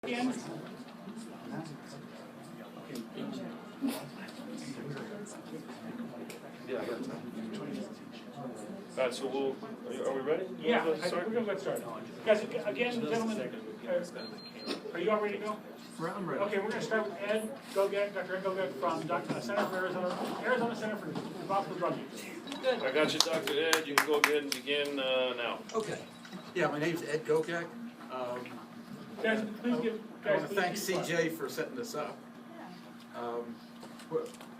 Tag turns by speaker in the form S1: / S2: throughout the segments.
S1: Again.
S2: Yeah, I got time.
S3: All right, so are we ready?
S1: Yeah, we're gonna get started. Guys, again, gentlemen, are you all ready to go?
S2: I'm ready.
S1: Okay, we're gonna start with Ed Gogek, Dr. Ed Gogek from Center for Arizona Center for Responsible Drug Use.
S3: I got you, Dr. Ed. You can go ahead and begin now.
S2: Okay. Yeah, my name's Ed Gogek.
S1: Guys, please give.
S2: I want to thank CJ for setting this up.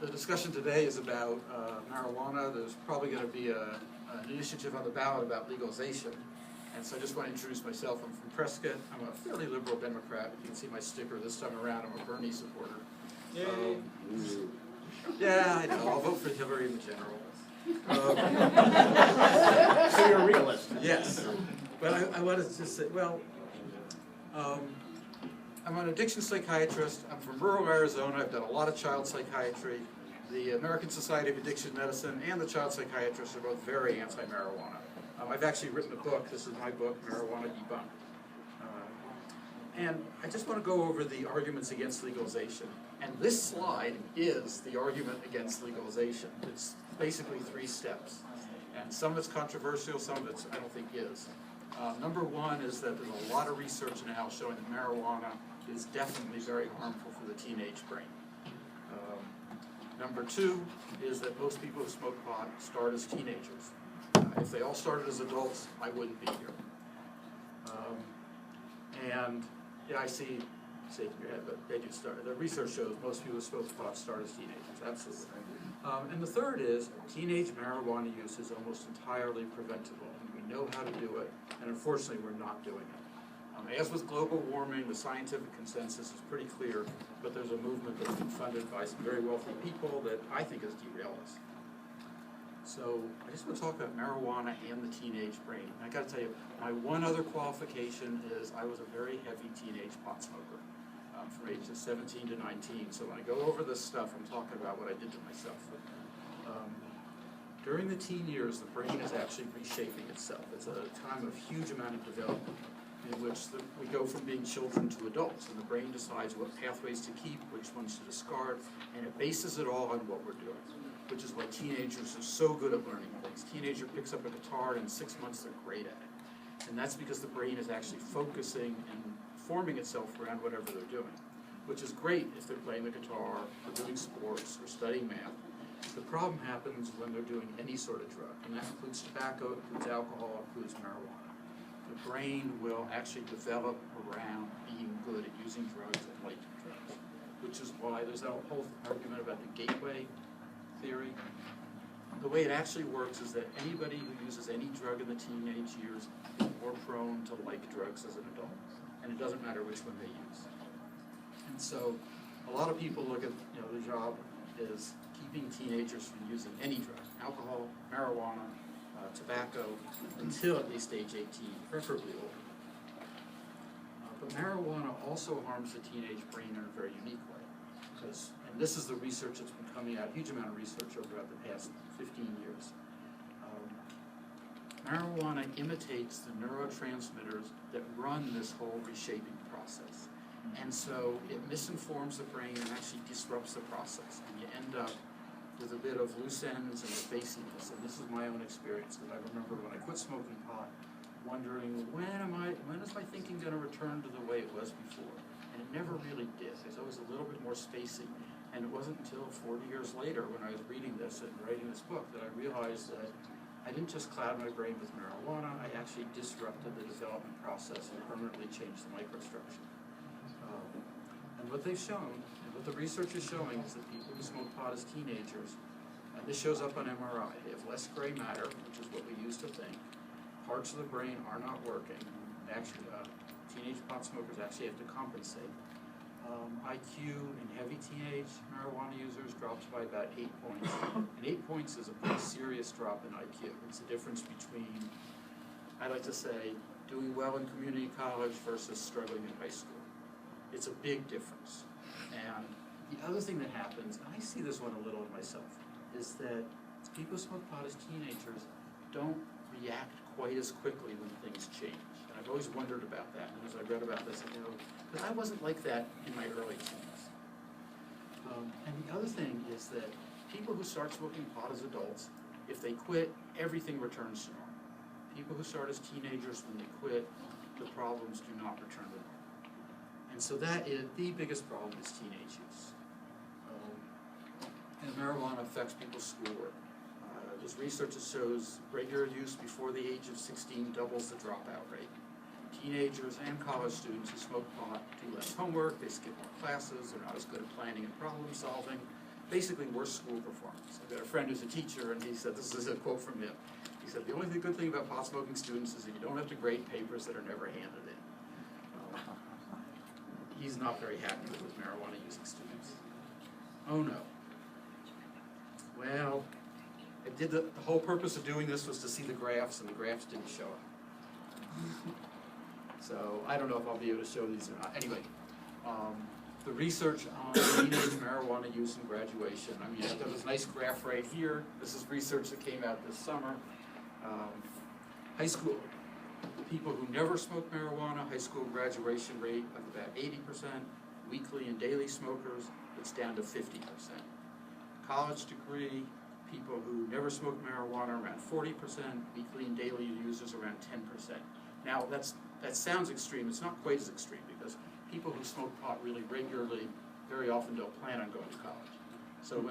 S2: The discussion today is about marijuana. There's probably going to be an initiative on the ballot about legalization. And so I just want to introduce myself. I'm from Prescott. I'm a fairly liberal Democrat. If you can see my sticker this time around, I'm a Bernie supporter. Yeah, I know. I'll vote for Hillary in the general.
S1: So you're a realist.
S2: Yes. But I wanted to just say, well, I'm an addiction psychiatrist. I'm from rural Arizona. I've done a lot of child psychiatry. The American Society of Addiction Medicine and the child psychiatrists are both very anti-marijuana. I've actually written a book. This is my book, Marijuana Debunked. And I just want to go over the arguments against legalization. And this slide is the argument against legalization. It's basically 3 steps. And some of it's controversial, some of it's I don't think is. Number one is that there's a lot of research now showing that marijuana is definitely very harmful for the teenage brain. Number two is that most people who smoke pot start as teenagers. If they all started as adults, I wouldn't be here. And yeah, I see, shaking your head, but they do start. The research shows most people who smoke pot start as teenagers, absolutely. And the third is teenage marijuana use is almost entirely preventable. We know how to do it, and unfortunately we're not doing it. As with global warming, the scientific consensus is pretty clear, but there's a movement that's been funded by some very wealthy people that I think has derailed us. So I just want to talk about marijuana and the teenage brain. And I got to tell you, my one other qualification is I was a very heavy teenage pot smoker from ages 17 to 19. So when I go over this stuff, I'm talking about what I did to myself. During the teen years, the brain is actually reshaping itself. It's a time of huge amount of development in which we go from being children to adults, and the brain decides what pathways to keep, which ones to discard, and it bases it all on what we're doing, which is why teenagers are so good at learning things. Teenager picks up a guitar, and in 6 months they're great at it. And that's because the brain is actually focusing and forming itself around whatever they're doing, which is great if they're playing the guitar, or doing sports, or studying math. The problem happens when they're doing any sort of drug, and that includes tobacco, includes alcohol, includes marijuana. The brain will actually develop around being good at using drugs and liking drugs, which is why there's that whole argument about the gateway theory. The way it actually works is that anybody who uses any drug in the teenage years is more prone to like drugs as an adult, and it doesn't matter which one they use. And so a lot of people look at, the job is keeping teenagers from using any drug, alcohol, marijuana, tobacco, until at least age 18, preferably older. But marijuana also harms the teenage brain in a very unique way. And this is the research that's been coming out, a huge amount of research over the past 15 years. Marijuana imitates the neurotransmitters that run this whole reshaping process. And so it misinforms the brain and actually disrupts the process. And you end up with a bit of loose ends and spaciness. And this is my own experience, because I remember when I quit smoking pot, wondering, when is my thinking going to return to the way it was before? And it never really did. It was always a little bit more spacey. And it wasn't until 40 years later, when I was reading this and writing this book, that I realized that I didn't just cloud my brain with marijuana, I actually disrupted the development process and permanently changed the microstructure. And what they've shown, and what the research is showing, is that people who smoke pot as teenagers, and this shows up on MRI, they have less gray matter, which is what we used to think. Parts of the brain are not working. Actually, teenage pot smokers actually have to compensate. IQ in heavy teenage marijuana users drops by about 8 points. And 8 points is a pretty serious drop in IQ. It's the difference between, I like to say, doing well in community college versus struggling in high school. It's a big difference. And the other thing that happens, and I see this one a little in myself, is that people who smoke pot as teenagers don't react quite as quickly when things change. And I've always wondered about that, and as I read about this, because I wasn't like that in my early teens. And the other thing is that people who start smoking pot as adults, if they quit, everything returns to normal. People who start as teenagers, when they quit, the problems do not return to normal. And so that is the biggest problem is teenage use. And marijuana affects people's schoolwork. There's research that shows regular use before the age of 16 doubles the dropout rate. Teenagers and college students who smoke pot do less homework, they skip more classes, they're not as good at planning and problem solving, basically worse school performance. I've got a friend who's a teacher, and he said, this is a quote from him, he said, the only good thing about pot smoking students is that you don't have to grade papers that are never handed in. He's not very happy with marijuana using students. Oh no. Well, the whole purpose of doing this was to see the graphs, and the graphs didn't show up. So I don't know if I'll be able to show these or not. Anyway, the research on teenage marijuana use and graduation. I mean, I've got this nice graph right here. This is research that came out this summer. High school people who never smoked marijuana, high school graduation rate of about 80%. Weekly and daily smokers, it's down to 50%. College degree, people who never smoked marijuana, around 40%. Weekly and daily users, around 10%. Now, that sounds extreme. It's not quite as extreme because people who smoke pot really regularly very often don't plan on going to college. So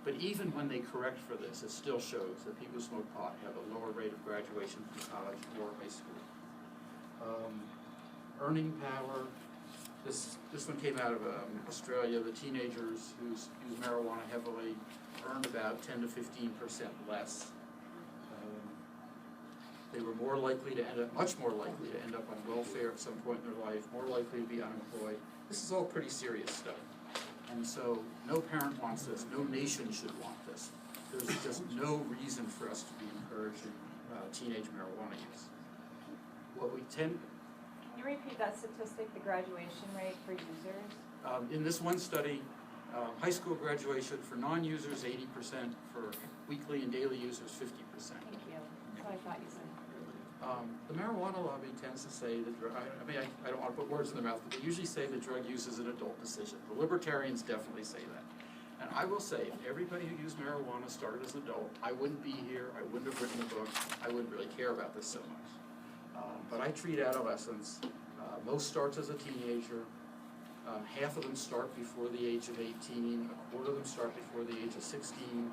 S2: but even when they correct for this, it still shows that people who smoke pot have a lower rate of graduation from college or high school. Earning power. This one came out of Australia. The teenagers who use marijuana heavily earn about 10 to 15% less. They were more likely to end up, much more likely to end up on welfare at some point in their life, more likely to be unemployed. This is all pretty serious stuff. And so no parent wants this, no nation should want this. There's just no reason for us to be encouraging teenage marijuana use. What we tend...
S4: Can you repeat that statistic, the graduation rate for users?
S2: In this one study, high school graduation for non-users 80%, for weekly and daily users 50%.
S4: Thank you. That's what I thought you said.
S2: The marijuana lobby tends to say that, I don't want to put words in their mouth, but they usually say that drug use is an adult decision. The libertarians definitely say that. And I will say, if everybody who used marijuana started as an adult, I wouldn't be here, I wouldn't have written the book, I wouldn't really care about this so much. But I treat adolescents, most starts as a teenager, half of them start before the age of 18, a quarter of them start before the age of 16.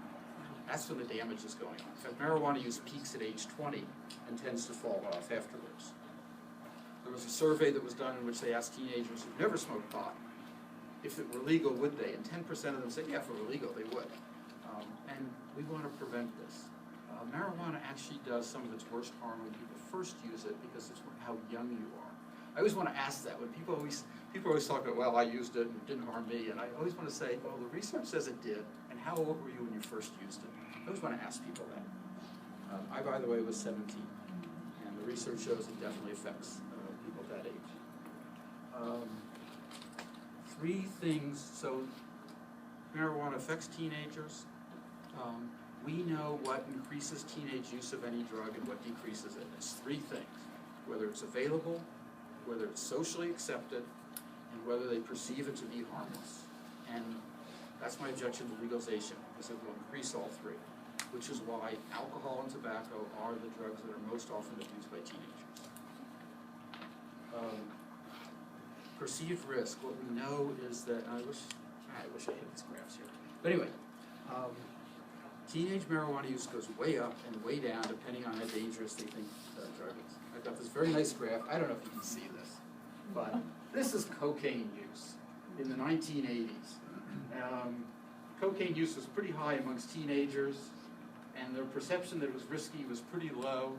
S2: That's when the damage is going on. In fact, marijuana use peaks at age 20 and tends to fall off afterwards. There was a survey that was done in which they asked teenagers who've never smoked pot, if it were legal, would they? And 10% of them said, yeah, if it were legal, they would. And we want to prevent this. Marijuana actually does some of its worst harm when people first use it because it's how young you are. I always want to ask that when people always talk about, well, I used it and it didn't harm me, and I always want to say, well, the research says it did, and how old were you when you first used it? I always want to ask people that. I, by the way, was 17, and the research shows it definitely affects people that age. Three things, so marijuana affects teenagers. We know what increases teenage use of any drug and what decreases it. It's three things: whether it's available, whether it's socially accepted, and whether they perceive it to be harmless. And that's my objection to legalization, because it will increase all three, which is why alcohol and tobacco are the drugs that are most often abused by teenagers. Perceived risk, what we know is that, I wish I had these graphs here. But anyway, teenage marijuana use goes way up and way down depending on how dangerous they think the drug is. I've got this very nice graph. I don't know if you can see this, but this is cocaine use in the 1980s. Cocaine use was pretty high amongst teenagers, and their perception that it was risky was pretty low.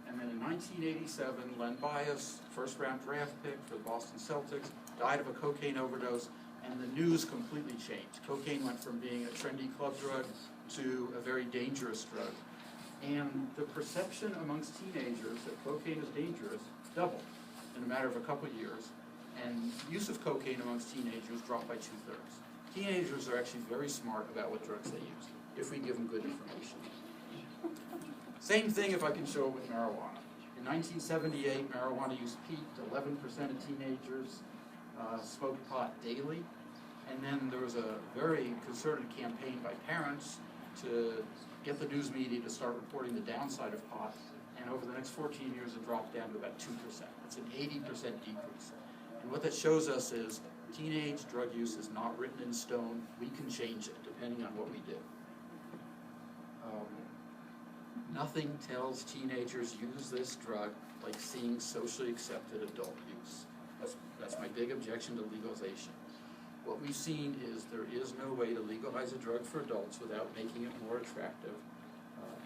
S2: And then in 1987, Len Bias, first-round draft pick for the Boston Celtics, died of a cocaine overdose, and the news completely changed. Cocaine went from being a trendy club drug to a very dangerous drug. And the perception amongst teenagers that cocaine is dangerous doubled in a matter of a couple of years, and use of cocaine amongst teenagers dropped by 2/3. Teenagers are actually very smart about what drugs they use, if we give them good information. Same thing if I can show it with marijuana. In 1978, marijuana use peaked. 11% of teenagers smoked pot daily. And then there was a very concerted campaign by parents to get the news media to start reporting the downside of pot. And over the next 14 years, it dropped down to about 2%. That's an 80% decrease. And what that shows us is teenage drug use is not written in stone. We can change it depending on what we do. Nothing tells teenagers use this drug like seeing socially accepted adult use. That's my big objection to legalization. What we've seen is there is no way to legalize a drug for adults without making it more attractive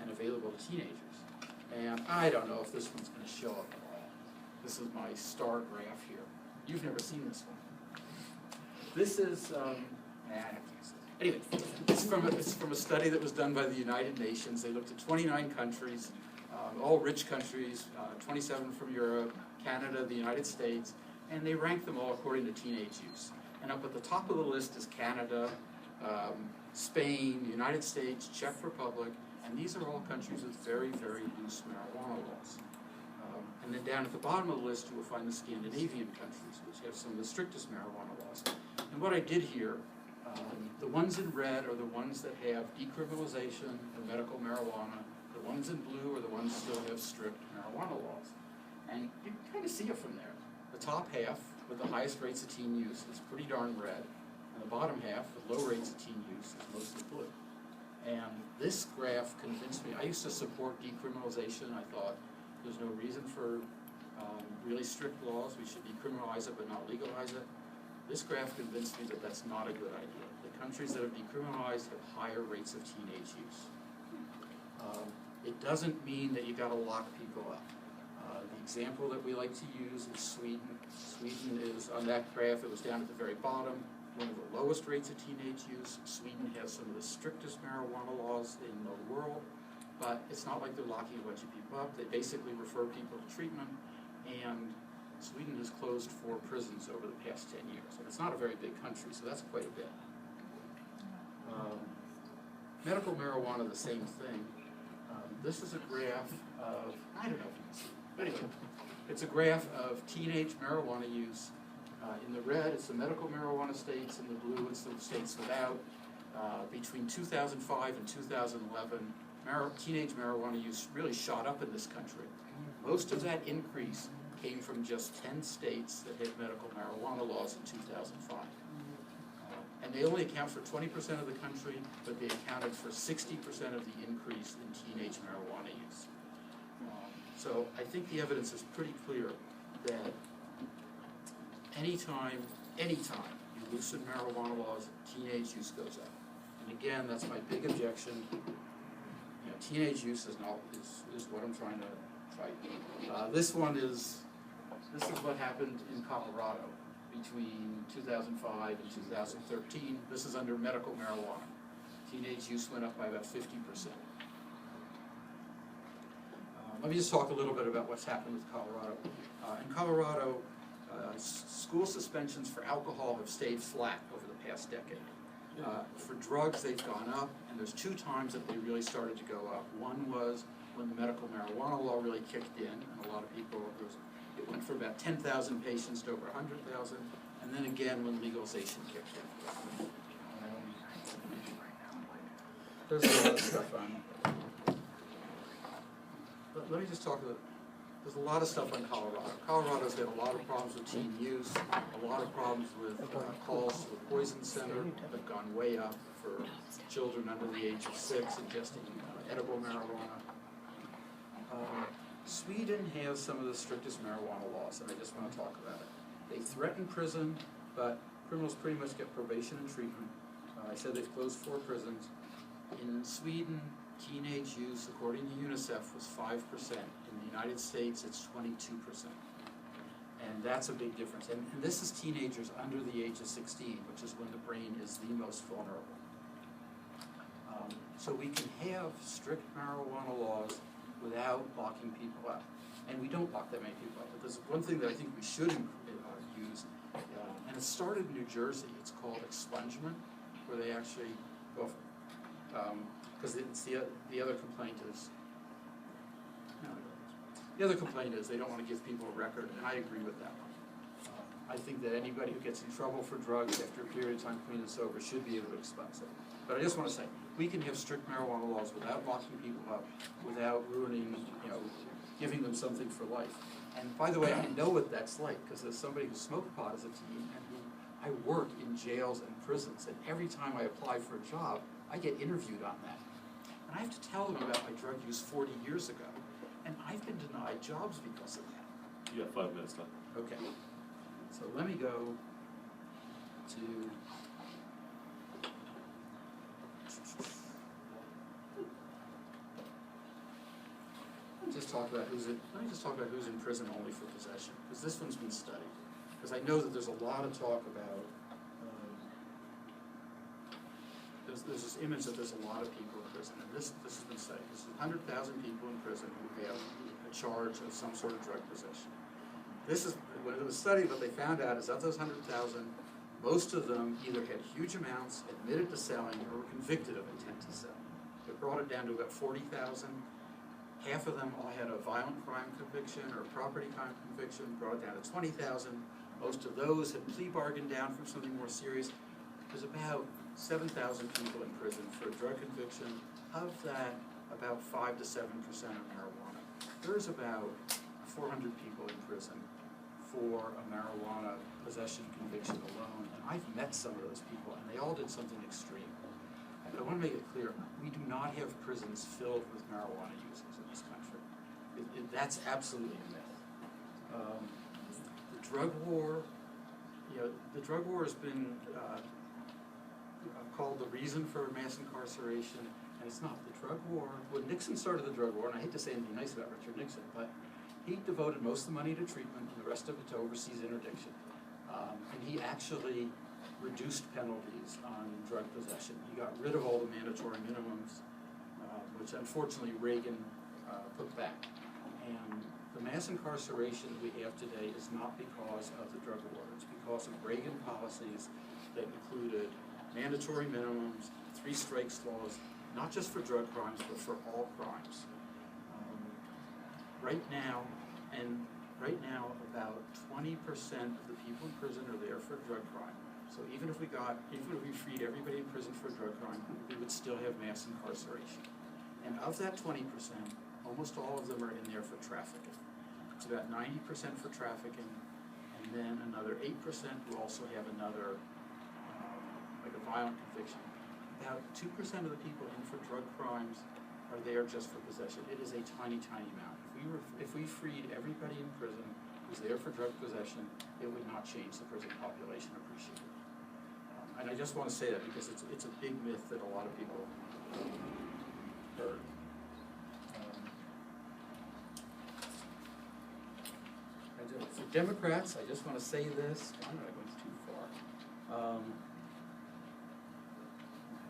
S2: and available to teenagers. And I don't know if this one's going to show up at all. This is my star graph here. You've never seen this one. This is, I have to use it. Anyway, it's from a study that was done by the United Nations. They looked at 29 countries, all rich countries, 27 from Europe, Canada, the United States, and they ranked them all according to teenage use. And up at the top of the list is Canada, Spain, the United States, Czech Republic, and these are all countries with very, very loose marijuana laws. And then down at the bottom of the list, you will find the Scandinavian countries, which have some of the strictest marijuana laws. And what I did here, the ones in red are the ones that have decriminalization of medical marijuana. The ones in blue are the ones that still have strict marijuana laws. And you can kind of see it from there. The top half, with the highest rates of teen use, is pretty darn red. And the bottom half, with low rates of teen use, is mostly blue. And this graph convinced me. I used to support decriminalization. I thought there's no reason for really strict laws. We should decriminalize it but not legalize it. This graph convinced me that that's not a good idea. The countries that have decriminalized have higher rates of teenage use. It doesn't mean that you got to lock people up. The example that we like to use is Sweden. Sweden is, on that graph, it was down at the very bottom, one of the lowest rates of teenage use. Sweden has some of the strictest marijuana laws in the world, but it's not like they're locking a bunch of people up. They basically refer people to treatment, and Sweden has closed 4 prisons over the past 10 years. And it's not a very big country, so that's quite a bit. Medical marijuana, the same thing. This is a graph of, I don't know if you can see it, but anyway, it's a graph of teenage marijuana use. In the red, it's the medical marijuana states. In the blue, it's the states without. Between 2005 and 2011, teenage marijuana use really shot up in this country. Most of that increase came from just 10 states that had medical marijuana laws in 2005. And they only account for 20% of the country, but they accounted for 60% of the increase in teenage marijuana use. So I think the evidence is pretty clear that anytime you loosen marijuana laws, teenage use goes up. And again, that's my big objection. You know, teenage use is what I'm trying to fight. This is what happened in Colorado between 2005 and 2013. This is under medical marijuana. Teenage use went up by about 50%. Let me just talk a little bit about what's happened with Colorado. In Colorado, school suspensions for alcohol have stayed flat over the past decade. For drugs, they've gone up, and there's 2 times that they really started to go up. One was when the medical marijuana law really kicked in, and a lot of people, it went from about 10,000 patients to over 100,000, and then again when legalization kicked in. There's a lot of stuff on. Let me just talk about, there's a lot of stuff on Colorado. Colorado's had a lot of problems with teen use, a lot of problems with calls to the poison center that have gone way up for children under the age of 6 ingesting edible marijuana. Sweden has some of the strictest marijuana laws, and I just want to talk about it. They threaten prison, but criminals pretty much get probation and treatment. I said they've closed 4 prisons. In Sweden, teenage use, according to UNICEF, was 5%. In the United States, it's 22%. And that's a big difference. And this is teenagers under the age of 16, which is when the brain is the most vulnerable. So we can have strict marijuana laws without locking people up. And we don't lock that many people up. But there's one thing that I think we should use, and it started in New Jersey. It's called expungement, where they actually go for, because the other complaint is The other complaint is they don't want to give people a record, and I agree with that one. I think that anybody who gets in trouble for drugs after a period of time clean and sober should be able to expunge it. But I just want to say, we can have strict marijuana laws without locking people up, without ruining, giving them something for life. And by the way, I know what that's like, because as somebody who smoked pot as a teen, and who I work in jails and prisons, and every time I apply for a job, I get interviewed on that. And I have to tell them about my drug use 40 years ago, and I've been denied jobs because of that.
S3: You got 5 minutes left.
S2: Okay, so let me go to let me just talk about who's in prison only for possession, because this one's been studied. Because I know that there's a lot of talk about there's this image that there's a lot of people in prison, and this has been studied. There's 100,000 people in prison who have a charge of some sort of drug possession. This is, when it was studied, what they found out is of those 100,000, most of them either had huge amounts, admitted to selling, or were convicted of intent to sell. It brought it down to about 40,000. Half of them all had a violent crime conviction or property crime conviction, brought it down to 20,000. Most of those had plea bargained down from something more serious. There's about 7,000 people in prison for a drug conviction. Of that, about 5 to 7% of marijuana. There's about 400 people in prison for a marijuana possession conviction alone, and I've met some of those people, and they all did something extreme. And I want to make it clear, we do not have prisons filled with marijuana users in this country. That's absolutely a myth. The drug war, the drug war has been called the reason for mass incarceration, and it's not. The drug war, when Nixon started the drug war, and I hate to say anything nice about Richard Nixon, but he devoted most of the money to treatment and the rest of it to overseas interdiction. And he actually reduced penalties on drug possession. He got rid of all the mandatory minimums, which unfortunately Reagan put back. And the mass incarceration that we have today is not because of the drug war. It's because of Reagan policies that included mandatory minimums, 3 strikes laws, not just for drug crimes, but for all crimes. Right now, about 20% of the people in prison are there for a drug crime. So even if we freed everybody in prison for a drug crime, we would still have mass incarceration. And of that 20%, almost all of them are in there for trafficking. It's about 90% for trafficking, and then another 8% who also have another, like a violent conviction. About 2% of the people in for drug crimes are there just for possession. It is a tiny, tiny amount. If we freed everybody in prison who's there for drug possession, it would not change the prison population appreciably. And I just want to say that because it's a big myth that a lot of people heard. For Democrats, I just want to say this. I'm not going too far. I'll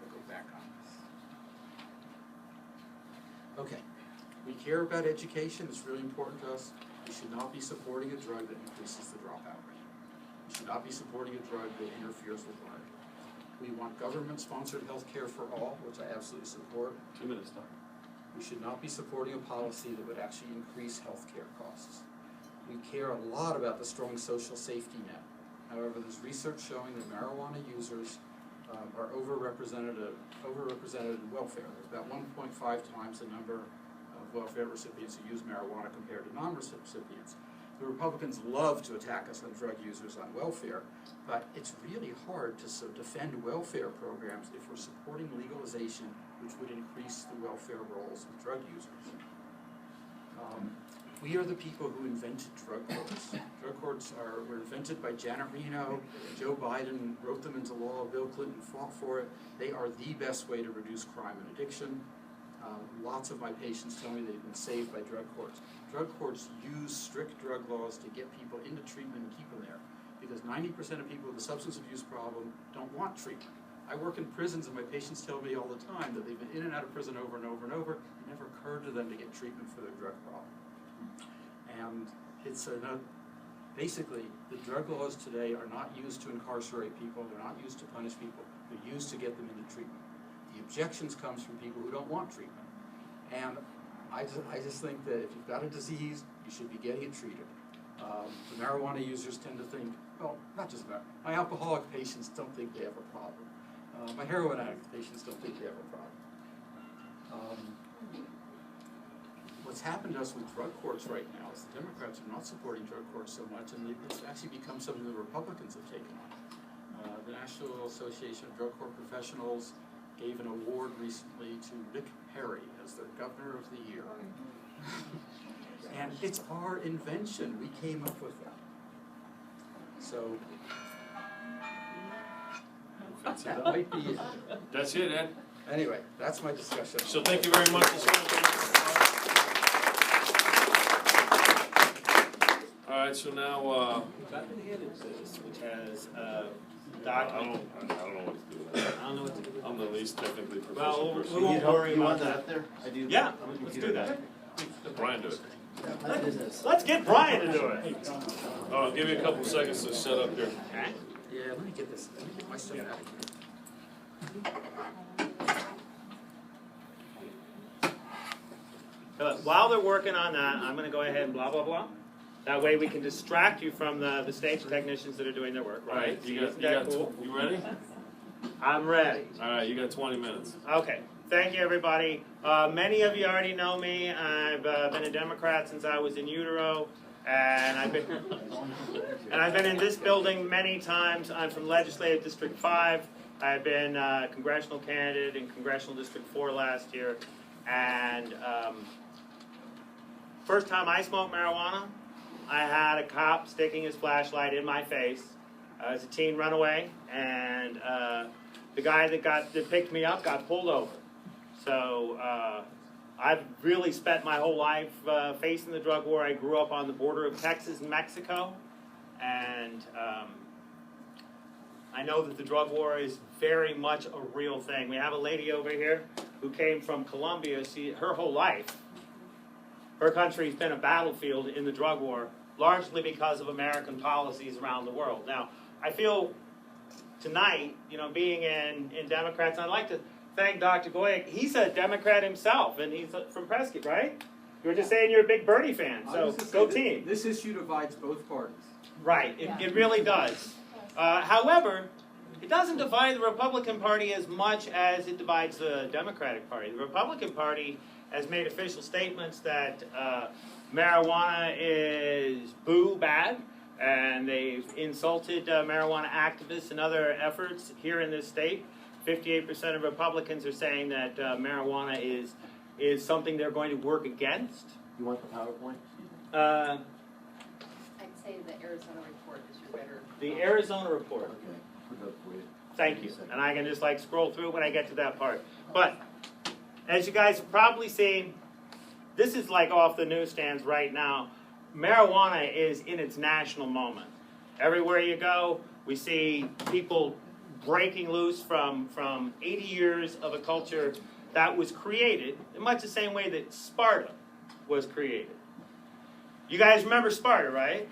S2: go back on this. Okay. We care about education. It's really important to us. We should not be supporting a drug that increases the dropout rate. We should not be supporting a drug that interferes with learning. We want government-sponsored health care for all, which I absolutely support.
S3: 2 minutes, Doc.
S2: We should not be supporting a policy that would actually increase health care costs. We care a lot about the strong social safety net. However, there's research showing that marijuana users are overrepresented in welfare. There's about 1.5 times the number of welfare recipients who use marijuana compared to non-recipients. The Republicans love to attack us on drug users on welfare, but it's really hard to defend welfare programs if we're supporting legalization, which would increase the welfare rolls of drug users. We are the people who invented drug courts. Drug courts were invented by Janet Reno. Joe Biden wrote them into law. Bill Clinton fought for it. They are the best way to reduce crime and addiction. Lots of my patients tell me they've been saved by drug courts. Drug courts use strict drug laws to get people into treatment and keep them there, because 90% of people with a substance abuse problem don't want treatment. I work in prisons, and my patients tell me all the time that they've been in and out of prison over and over and over. It never occurred to them to get treatment for their drug problem. And it's basically, the drug laws today are not used to incarcerate people. They're not used to punish people. They're used to get them into treatment. The objections comes from people who don't want treatment. And I just think that if you've got a disease, you should be getting it treated. The marijuana users tend to think, well, not just that. My alcoholic patients don't think they have a problem. My heroin addict patients don't think they have a problem. What's happened to us with drug courts right now is the Democrats are not supporting drug courts so much, and it's actually become something the Republicans have taken on. The National Association of Drug Court Professionals gave an award recently to Mick Perry as their Governor of the Year. And it's our invention. We came up with that. So, that might be it.
S3: That's it, Ed.
S2: Anyway, that's my discussion.
S3: So thank you very much. All right, so now,
S5: Got the head of this, which has
S3: I
S5: document.
S3: don't know what to do with that.
S5: I don't know what to do with
S3: I'm the least technically
S5: Well,
S3: proficient
S5: we
S3: person.
S5: won't worry
S6: You
S5: about
S6: want that
S5: that.
S6: up there? I do.
S5: Yeah,
S6: on the
S5: let's
S6: computer.
S5: do that.
S3: Brian, do it.
S6: What is this?
S5: Let's get Brian to do it.
S3: I'll give you a couple seconds to set up here.
S2: Yeah, let me get this. Let me get my stuff out of here.
S5: While they're working on that, I'm going to go ahead and blah, blah, blah. That way we can distract you from the stage technicians that are doing their work, right? Isn't that cool?
S3: You ready?
S5: I'm ready.
S3: All right, you got 20 minutes.
S5: Okay. Thank you, everybody. Many of you already know me. I've been a Democrat since I was in utero, and I've been in this building many times. I'm from Legislative District 5. I've been a congressional candidate in Congressional District 4 last year, and first time I smoked marijuana, I had a cop sticking his flashlight in my face. I was a teen runaway, and the guy that picked me up got pulled over. So I've really spent my whole life facing the drug war. I grew up on the border of Texas and Mexico, and I know that the drug war is very much a real thing. We have a lady over here who came from Colombia. Her whole life, her country's been a battlefield in the drug war, largely because of American policies around the world. Now, I feel tonight, being in Democrats, I'd like to thank Dr. Gogek. He's a Democrat himself, and he's from Prescott, right? You were just saying you're a big Bernie fan, so go team.
S2: This issue divides both parties.
S5: Right, it really does. However, it doesn't divide the Republican Party as much as it divides the Democratic Party. The Republican Party has made official statements that marijuana is bad, and they've insulted marijuana activists and other efforts here in this state. 58% of Republicans are saying that marijuana is something they're going to work against.
S6: You want the PowerPoint?
S7: I'd say the Arizona report is your better.
S5: The Arizona report.
S6: Okay. Put it up for you.
S5: Thank you. And I can just scroll through it when I get to that part. But as you guys have probably seen, this is off the newsstands right now. Marijuana is in its national moment. Everywhere you go, we see people breaking loose from 80 years of a culture that was created in much the same way that Sparta was created. You guys remember Sparta, right?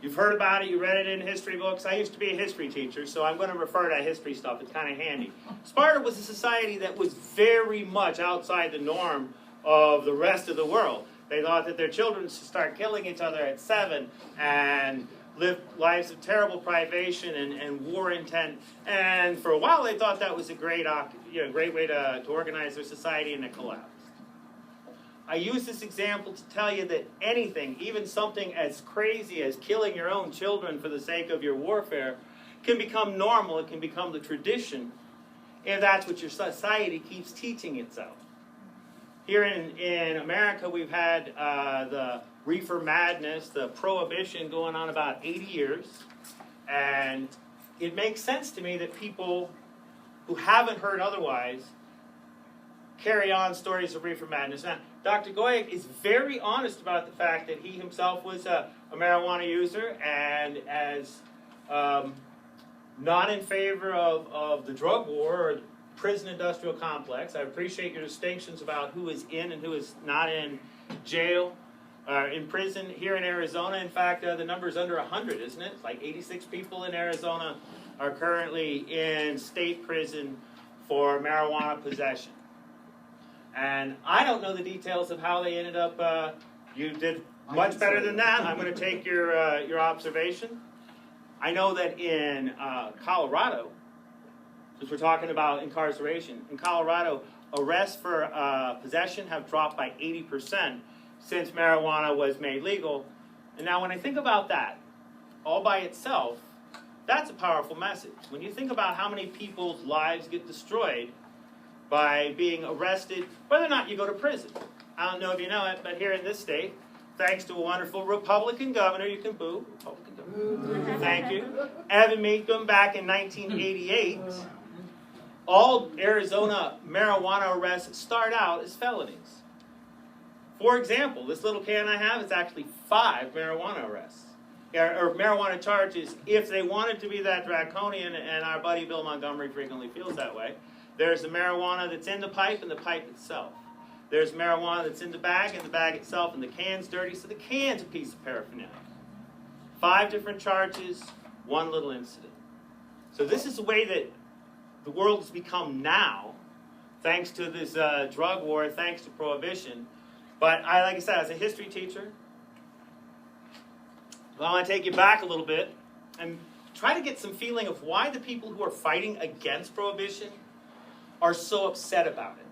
S5: You've heard about it, you read it in history books. I used to be a history teacher, so I'm going to refer to history stuff. It's kind of handy. Sparta was a society that was very much outside the norm of the rest of the world. They thought that their children should start killing each other at 7 and live lives of terrible privation and war intent. And for a while they thought that was a great way to organize their society, and it collapsed. I use this example to tell you that anything, even something as crazy as killing your own children for the sake of your warfare, can become normal, it can become the tradition, if that's what your society keeps teaching itself. Here in America, we've had the reefer madness, the prohibition going on about 80 years, and it makes sense to me that people who haven't heard otherwise carry on stories of reefer madness. Now, Dr. Gogek is very honest about the fact that he himself was a marijuana user, and as not in favor of the drug war or the prison industrial complex. I appreciate your distinctions about who is in and who is not in jail, in prison here in Arizona. In fact, the number is under 100, isn't it? It's 86 people in Arizona are currently in state prison for marijuana possession. And I don't know the details of how they ended up, you did Much better than that. I'm going to take your observation. I know that in Colorado, since we're talking about incarceration, in Colorado, arrests for possession have dropped by 80% since marijuana was made legal. And now when I think about that, all by itself, that's a powerful message. When you think about how many people's lives get destroyed by being arrested, whether or not you go to prison. I don't know if you know it, but here in this state, thanks to a wonderful Republican governor, you can boo, Republican governor, thank you, Evan Meekum back in 1988, all Arizona marijuana arrests start out as felonies. For example, this little can I have is actually 5 marijuana arrests, or marijuana charges, if they wanted to be that draconian, and our buddy Bill Montgomery frequently feels that way. There's the marijuana that's in the pipe and the pipe itself. There's marijuana that's in the bag and the bag itself, and the can's dirty, so the can's a piece of paraphernalia. 5 different charges, 1 little incident. So this is the way that the world has become now, thanks to this drug war, thanks to Prohibition. But like I said, as a history teacher, I want to take you back a little bit and try to get some feeling of why the people who are fighting against Prohibition are so upset about it.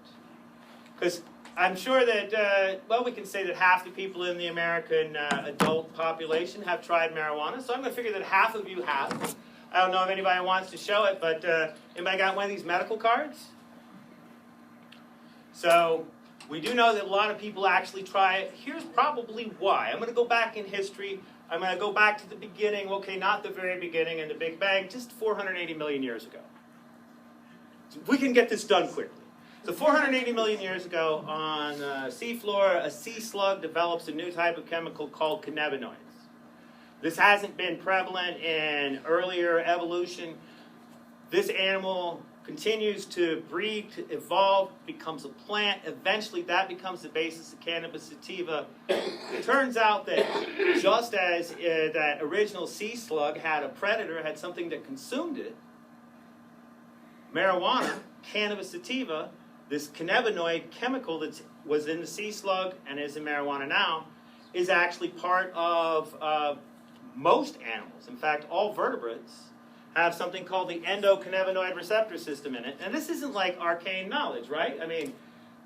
S5: Because I'm sure that, well, we can say that half the people in the American adult population have tried marijuana, so I'm going to figure that half of you have. I don't know if anybody wants to show it, but anybody got one of these medical cards? So we do know that a lot of people actually try it. Here's probably why. I'm going to go back in history. I'm going to go back to the beginning. Okay, not the very beginning and the Big Bang, just 480 million years ago. So we can get this done quickly. So 480 million years ago, on the seafloor, a sea slug develops a new type of chemical called cannabinoids. This hasn't been prevalent in earlier evolution. This animal continues to breed, to evolve, becomes a plant. Eventually, that becomes the basis of Cannabis sativa. It turns out that just as that original sea slug had a predator, had something that consumed it, marijuana, Cannabis sativa, this cannabinoid chemical that was in the sea slug and is in marijuana now, is actually part of most animals. In fact, all vertebrates have something called the endocannabinoid receptor system in it. And this isn't like arcane knowledge, right? I mean,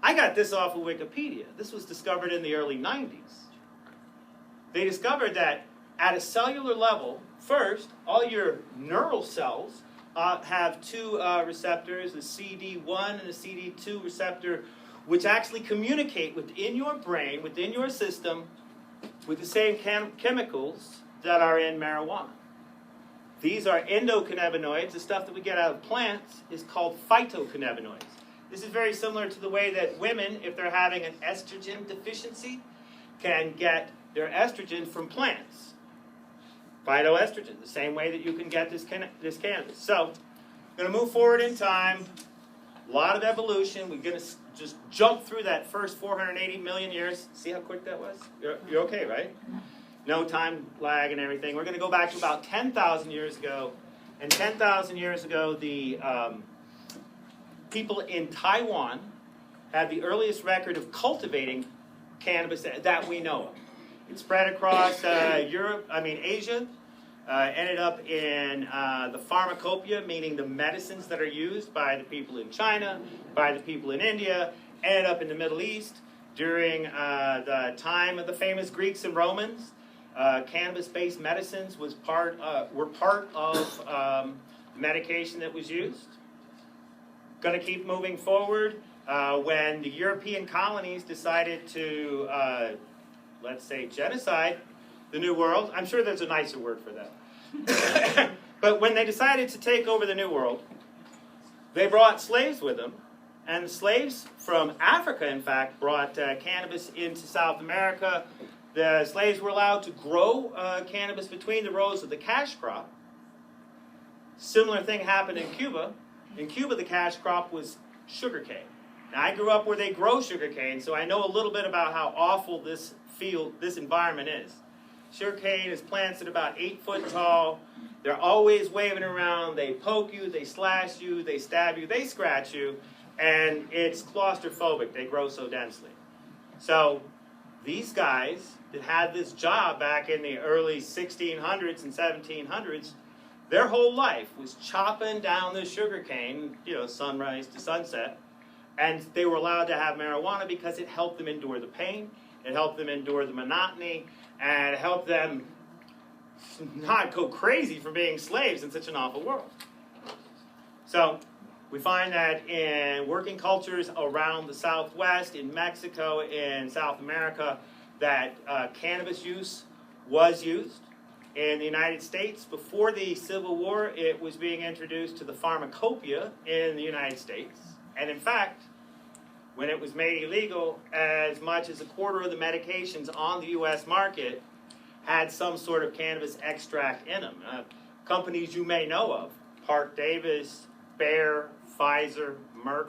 S5: I got this off of Wikipedia. This was discovered in the early 90s. They discovered that at a cellular level, first, all your neural cells have 2 receptors, the CD1 and the CD2 receptor, which actually communicate within your brain, within your system, with the same chemicals that are in marijuana. These are endocannabinoids. The stuff that we get out of plants is called phytocannabinoids. This is very similar to the way that women, if they're having an estrogen deficiency, can get their estrogen from plants. Phytoestrogen, the same way that you can get this cannabis. So, I'm going to move forward in time. A lot of evolution. We're going to just jump through that first 480 million years. See how quick that was? You're okay, right? No time lag and everything. We're going to go back to about 10,000 years ago. And 10,000 years ago, the people in Taiwan had the earliest record of cultivating cannabis that we know of. It spread across Asia, ended up in the pharmacopoeia, meaning the medicines that are used by the people in China, by the people in India, ended up in the Middle East during the time of the famous Greeks and Romans. Cannabis-based medicines were part of medication that was used. Going to keep moving forward. When the European colonies decided to, let's say, genocide the New World, I'm sure there's a nicer word for that. But when they decided to take over the New World, they brought slaves with them. And the slaves from Africa, in fact, brought cannabis into South America. The slaves were allowed to grow cannabis between the rows of the cash crop. Similar thing happened in Cuba. In Cuba, the cash crop was sugarcane. Now, I grew up where they grow sugarcane, so I know a little bit about how awful this environment is. Sugarcane is plants that are about 8 foot tall. They're always waving around. They poke you, they slash you, they stab you, they scratch you, and it's claustrophobic. They grow so densely. So these guys that had this job back in the early 1600s and 1700s, their whole life was chopping down the sugar cane, you know, sunrise to sunset, and they were allowed to have marijuana because it helped them endure the pain, it helped them endure the monotony, and it helped them not go crazy from being slaves in such an awful world. So we find that in working cultures around the Southwest, in Mexico, in South America, that cannabis use was used. In the United States, before the Civil War, it was being introduced to the pharmacopoeia in the United States. And in fact, when it was made illegal, as much as a quarter of the medications on the U.S. market had some sort of cannabis extract in them. Companies you may know of, Park Davis, Bayer, Pfizer, Merck,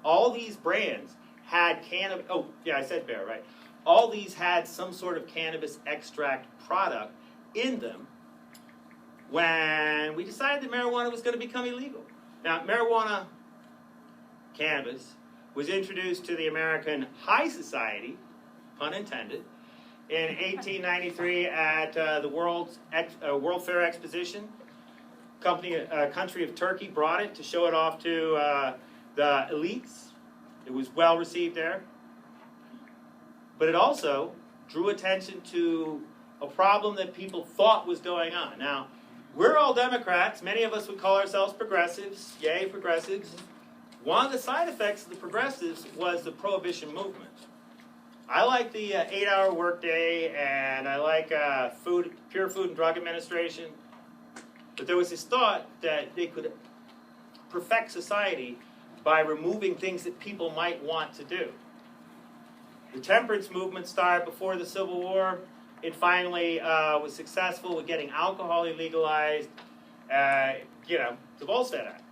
S5: all these brands had cannabis, oh yeah, I said Bayer, right? All these had some sort of cannabis extract product in them when we decided that marijuana was going to become illegal. Now, marijuana, cannabis, was introduced to the American high society, pun intended, in 1893 at the World Fair Exposition. Country of Turkey brought it to show it off to the elites. It was well received there. But it also drew attention to a problem that people thought was going on. Now, we're all Democrats. Many of us would call ourselves progressives. Yay, progressives. One of the side effects of the progressives was the Prohibition movement. I like the 8-hour workday, and I like Pure Food and Drug Administration. But there was this thought that they could perfect society by removing things that people might want to do. The temperance movement started before the Civil War. It finally was successful with getting alcohol legalized, the Volstead Act.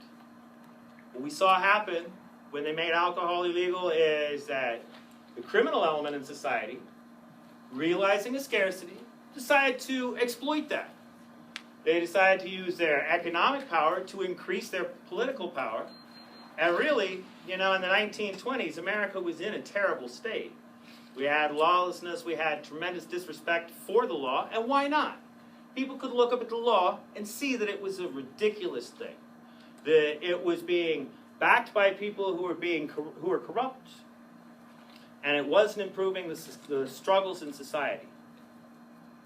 S5: What we saw happen when they made alcohol illegal is that the criminal element in society, realizing a scarcity, decided to exploit that. They decided to use their economic power to increase their political power. And really, in the 1920s, America was in a terrible state. We had lawlessness, we had tremendous disrespect for the law, and why not? People could look up at the law and see that it was a ridiculous thing. That it was being backed by people who were corrupt, and it wasn't improving the struggles in society.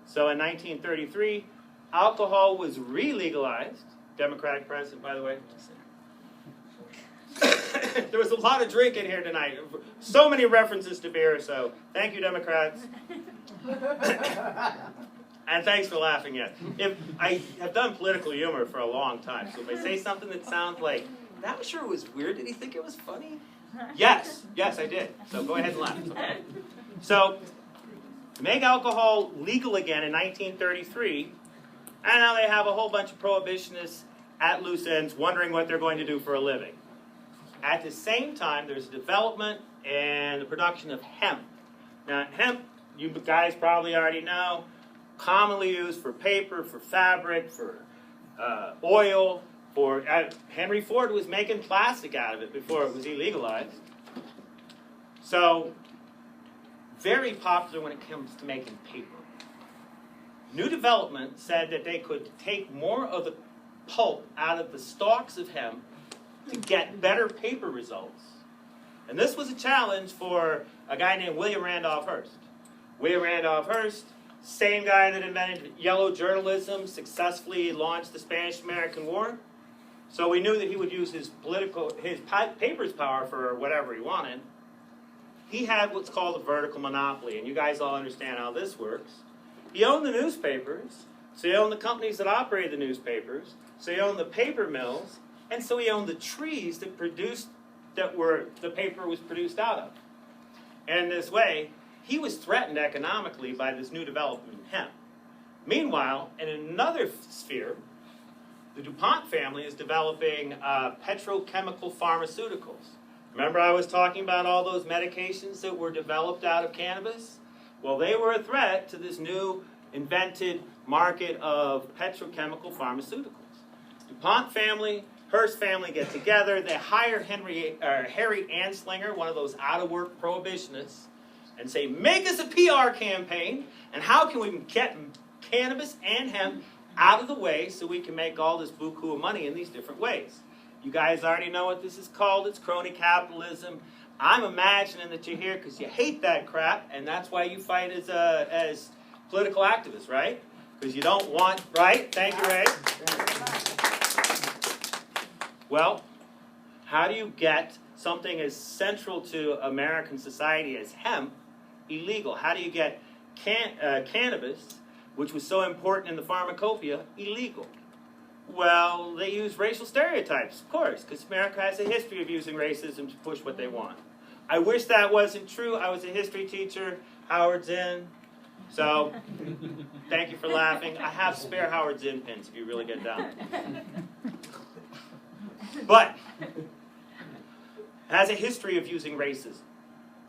S5: So in 1933, alcohol was re-legalized. Democratic president, by the way. There was a lot of drinking here tonight. So many references to beer, so thank you, Democrats. And thanks for laughing at. If I have done political humor for a long time, so if I say something that sounds like, that sure was weird, did he think it was funny? Yes, I did. So go ahead and laugh. Okay. So, make alcohol legal again in 1933, and now they have a whole bunch of prohibitionists at loose ends wondering what they're going to do for a living. At the same time, there's development and the production of hemp. Now, hemp, you guys probably already know, commonly used for paper, for fabric, for oil. Henry Ford was making plastic out of it before it was illegalized. So, very popular when it comes to making paper. New development said that they could take more of the pulp out of the stalks of hemp to get better paper results. And this was a challenge for a guy named William Randolph Hearst. William Randolph Hearst, same guy that invented yellow journalism, successfully launched the Spanish-American War. So we knew that he would use his paper's power for whatever he wanted. He had what's called a vertical monopoly, and you guys all understand how this works. He owned the newspapers, so he owned the companies that operated the newspapers, so he owned the paper mills, and so he owned the trees that the paper was produced out of. And in this way, he was threatened economically by this new development in hemp. Meanwhile, in another sphere, the DuPont family is developing petrochemical pharmaceuticals. Remember I was talking about all those medications that were developed out of cannabis? Well, they were a threat to this new invented market of petrochemical pharmaceuticals. DuPont family, Hearst family get together. They hire Harry Anslinger, one of those out-of-work prohibitionists, and say, make us a PR campaign, and how can we get cannabis and hemp out of the way so we can make all this buku of money in these different ways. You guys already know what this is called. It's crony capitalism. I'm imagining that you're here because you hate that crap, and that's why you fight as political activists, right? Because you don't want, right? Thank you, Ray. Well, how do you get something as central to American society as hemp illegal? How do you get cannabis, which was so important in the pharmacopoeia, illegal? Well, they use racial stereotypes, of course, because America has a history of using racism to push what they want. I wish that wasn't true. I was a history teacher. Howard's in. So, thank you for laughing. I have spare Howard's in pins if you really get down. But, it has a history of using racism.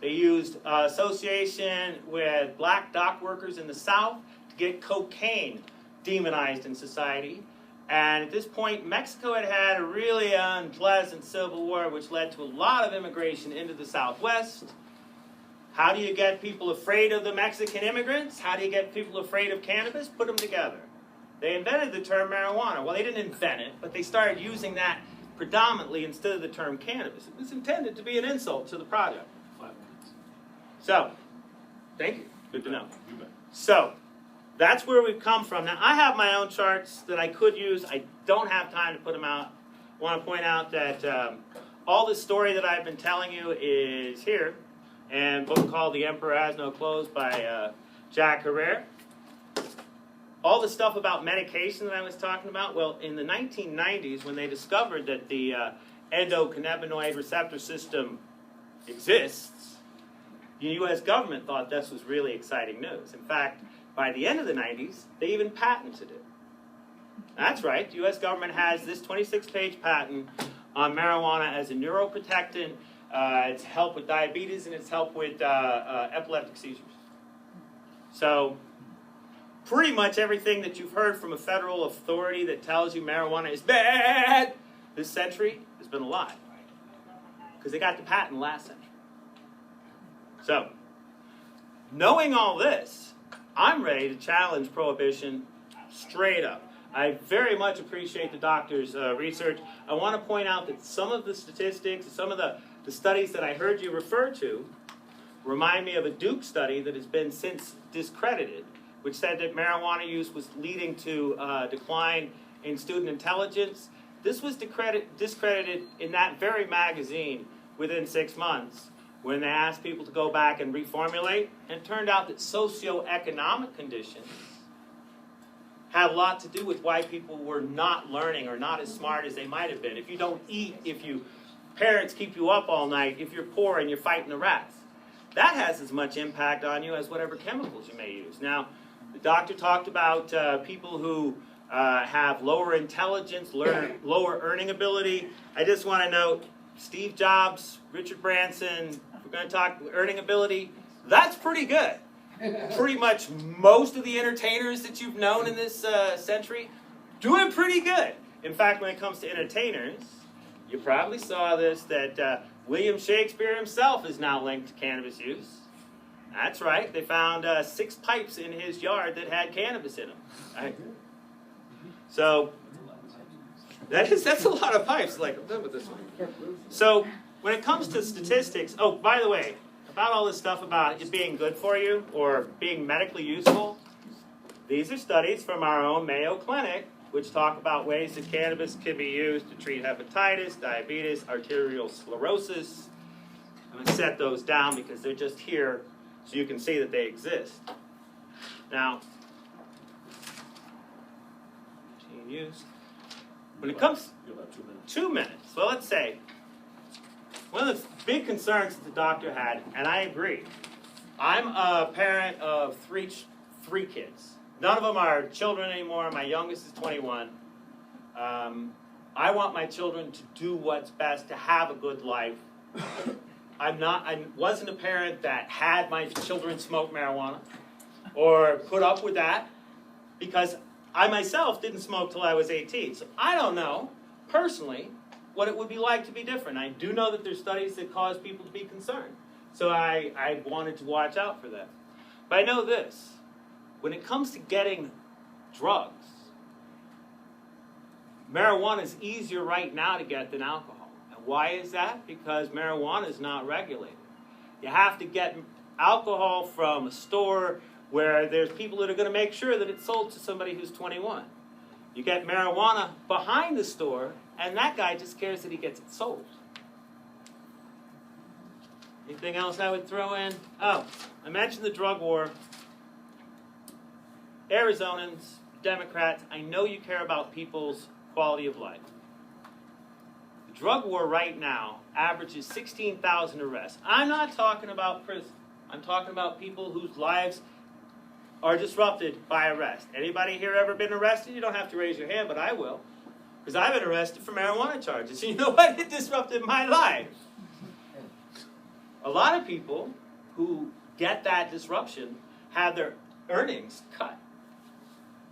S5: They used association with black dock workers in the South to get cocaine demonized in society. And at this point, Mexico had had a really unpleasant civil war, which led to a lot of immigration into the Southwest. How do you get people afraid of the Mexican immigrants? How do you get people afraid of cannabis? Put them together. They invented the term marijuana. Well, they didn't invent it, but they started using that predominantly instead of the term cannabis. It was intended to be an insult to the product.
S3: 5 minutes.
S5: So, thank you. Good to know. So, that's where we've come from. Now, I have my own charts that I could use. I don't have time to put them out. I want to point out that all the story that I've been telling you is here, and a book called The Emperor Has No Clothes by Jack Herrera. All the stuff about medication that I was talking about, well, in the 1990s, when they discovered that the endocannabinoid receptor system exists, the U.S. government thought this was really exciting news. In fact, by the end of the 90s, they even patented it. That's right, the U.S. government has this 26-page patent on marijuana as a neuroprotectant. It's help with diabetes, and it's help with epileptic seizures. So, pretty much everything that you've heard from a federal authority that tells you marijuana is bad this century has been a lie. Because they got the patent last century. So, knowing all this, I'm ready to challenge Prohibition straight up. I very much appreciate the doctor's research. I want to point out that some of the statistics, some of the studies that I heard you refer to remind me of a Duke study that has been since discredited, which said that marijuana use was leading to decline in student intelligence. This was discredited in that very magazine within 6 months when they asked people to go back and reformulate, and it turned out that socioeconomic conditions had a lot to do with why people were not learning or not as smart as they might have been. If you don't eat, if you parents keep you up all night, if you're poor and you're fighting the rats, that has as much impact on you as whatever chemicals you may use. Now, the doctor talked about people who have lower intelligence, lower earning ability. I just want to note, Steve Jobs, Richard Branson, we're going to talk earning ability. That's pretty good. Pretty much most of the entertainers that you've known in this century doing pretty good. In fact, when it comes to entertainers, you probably saw this, that William Shakespeare himself is now linked to cannabis use. That's right. They found 6 pipes in his yard that had cannabis in them. Right. So that's a lot of pipes. Like, I'm done with this one. So when it comes to statistics, oh, by the way, about all this stuff about it being good for you or being medically useful, these are studies from our own Mayo Clinic, which talk about ways that cannabis can be used to treat hepatitis, diabetes, arterial sclerosis. I'm going to set those down because they're just here so you can see that they exist. Now, use. When it comes
S3: You have about 2 minutes.
S5: 2 minutes, well, let's say, one of the big concerns that the doctor had, and I agree, I'm a parent of three kids. None of them are children anymore. My youngest is 21. I want my children to do what's best, to have a good life. I wasn't a parent that had my children smoke marijuana or put up with that because I myself didn't smoke till I was 18. So I don't know, personally, what it would be like to be different. I do know that there's studies that cause people to be concerned. So I wanted to watch out for that. But I know this, when it comes to getting drugs, marijuana is easier right now to get than alcohol. And why is that? Because marijuana is not regulated. You have to get alcohol from a store where there's people that are going to make sure that it's sold to somebody who's 21. You get marijuana behind the store, and that guy just cares that he gets it sold. Anything else I would throw in? Oh, I mentioned the drug war. Arizonans, Democrats, I know you care about people's quality of life. The drug war right now averages 16,000 arrests. I'm not talking about prison. I'm talking about people whose lives are disrupted by arrest. Anybody here ever been arrested? You don't have to raise your hand, but I will. Because I've been arrested for marijuana charges. And you know what? It disrupted my life. A lot of people who get that disruption have their earnings cut.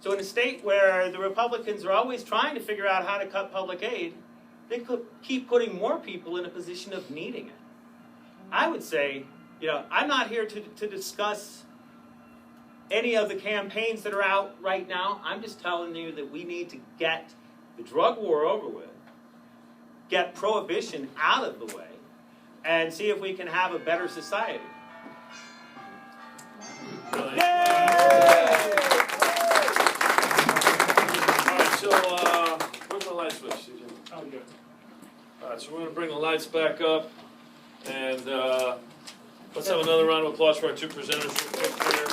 S5: So in a state where the Republicans are always trying to figure out how to cut public aid, they could keep putting more people in a position of needing it. I would say, I'm not here to discuss any of the campaigns that are out right now. I'm just telling you that we need to get the drug war over with, get prohibition out of the way, and see if we can have a better society.
S3: Yay! Alright, so where's the light switch, CJ?
S1: Oh, good.
S3: Alright, so we're going to bring the lights back up, and let's have another round of applause for our two presenters real quick here.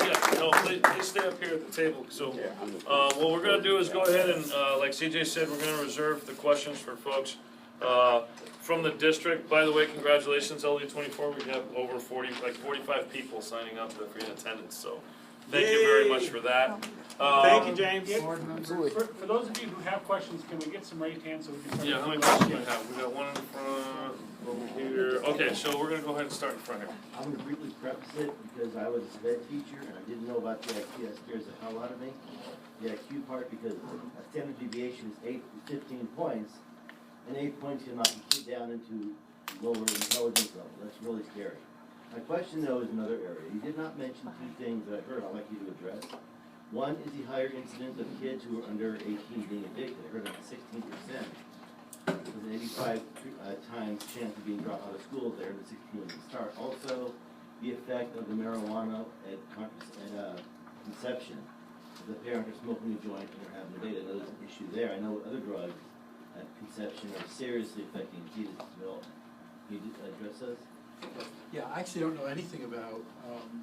S3: Yeah, no, please stay up here at the table. So what we're going to do is go ahead and, like CJ said, we're going to reserve the questions for folks from the district. By the way, congratulations, LD24. We have over 45 people signing up for your attendance. So thank you very much for that.
S5: Thank you, James.
S1: For those of you who have questions, can we get some raised hands so we can start?
S3: Yeah, how many questions do we have? We got one in the front, over here. Okay, so we're going to go ahead and start in front here.
S6: I'm going to briefly preface it because I was a SVED teacher and I didn't know about the IQ. That scares the hell out of me. The IQ part, because a standard deviation is 8 to 15 points, and 8 points can knock a kid down into lower intelligence level. That's really scary. My question, though, is another area. You did not mention two things that I heard I'd like you to address. One is the higher incidence of kids who are under 18 being addicted. I heard about 16%. There's an 85 times chance of being dropped out of school there, and the 16 when you start. Also, the effect of the marijuana at conception. The parent is smoking a joint and they're having a baby. I know there's an issue there. I know other drugs at conception are seriously affecting fetus development. Can you address those?
S2: Yeah, I actually don't know anything about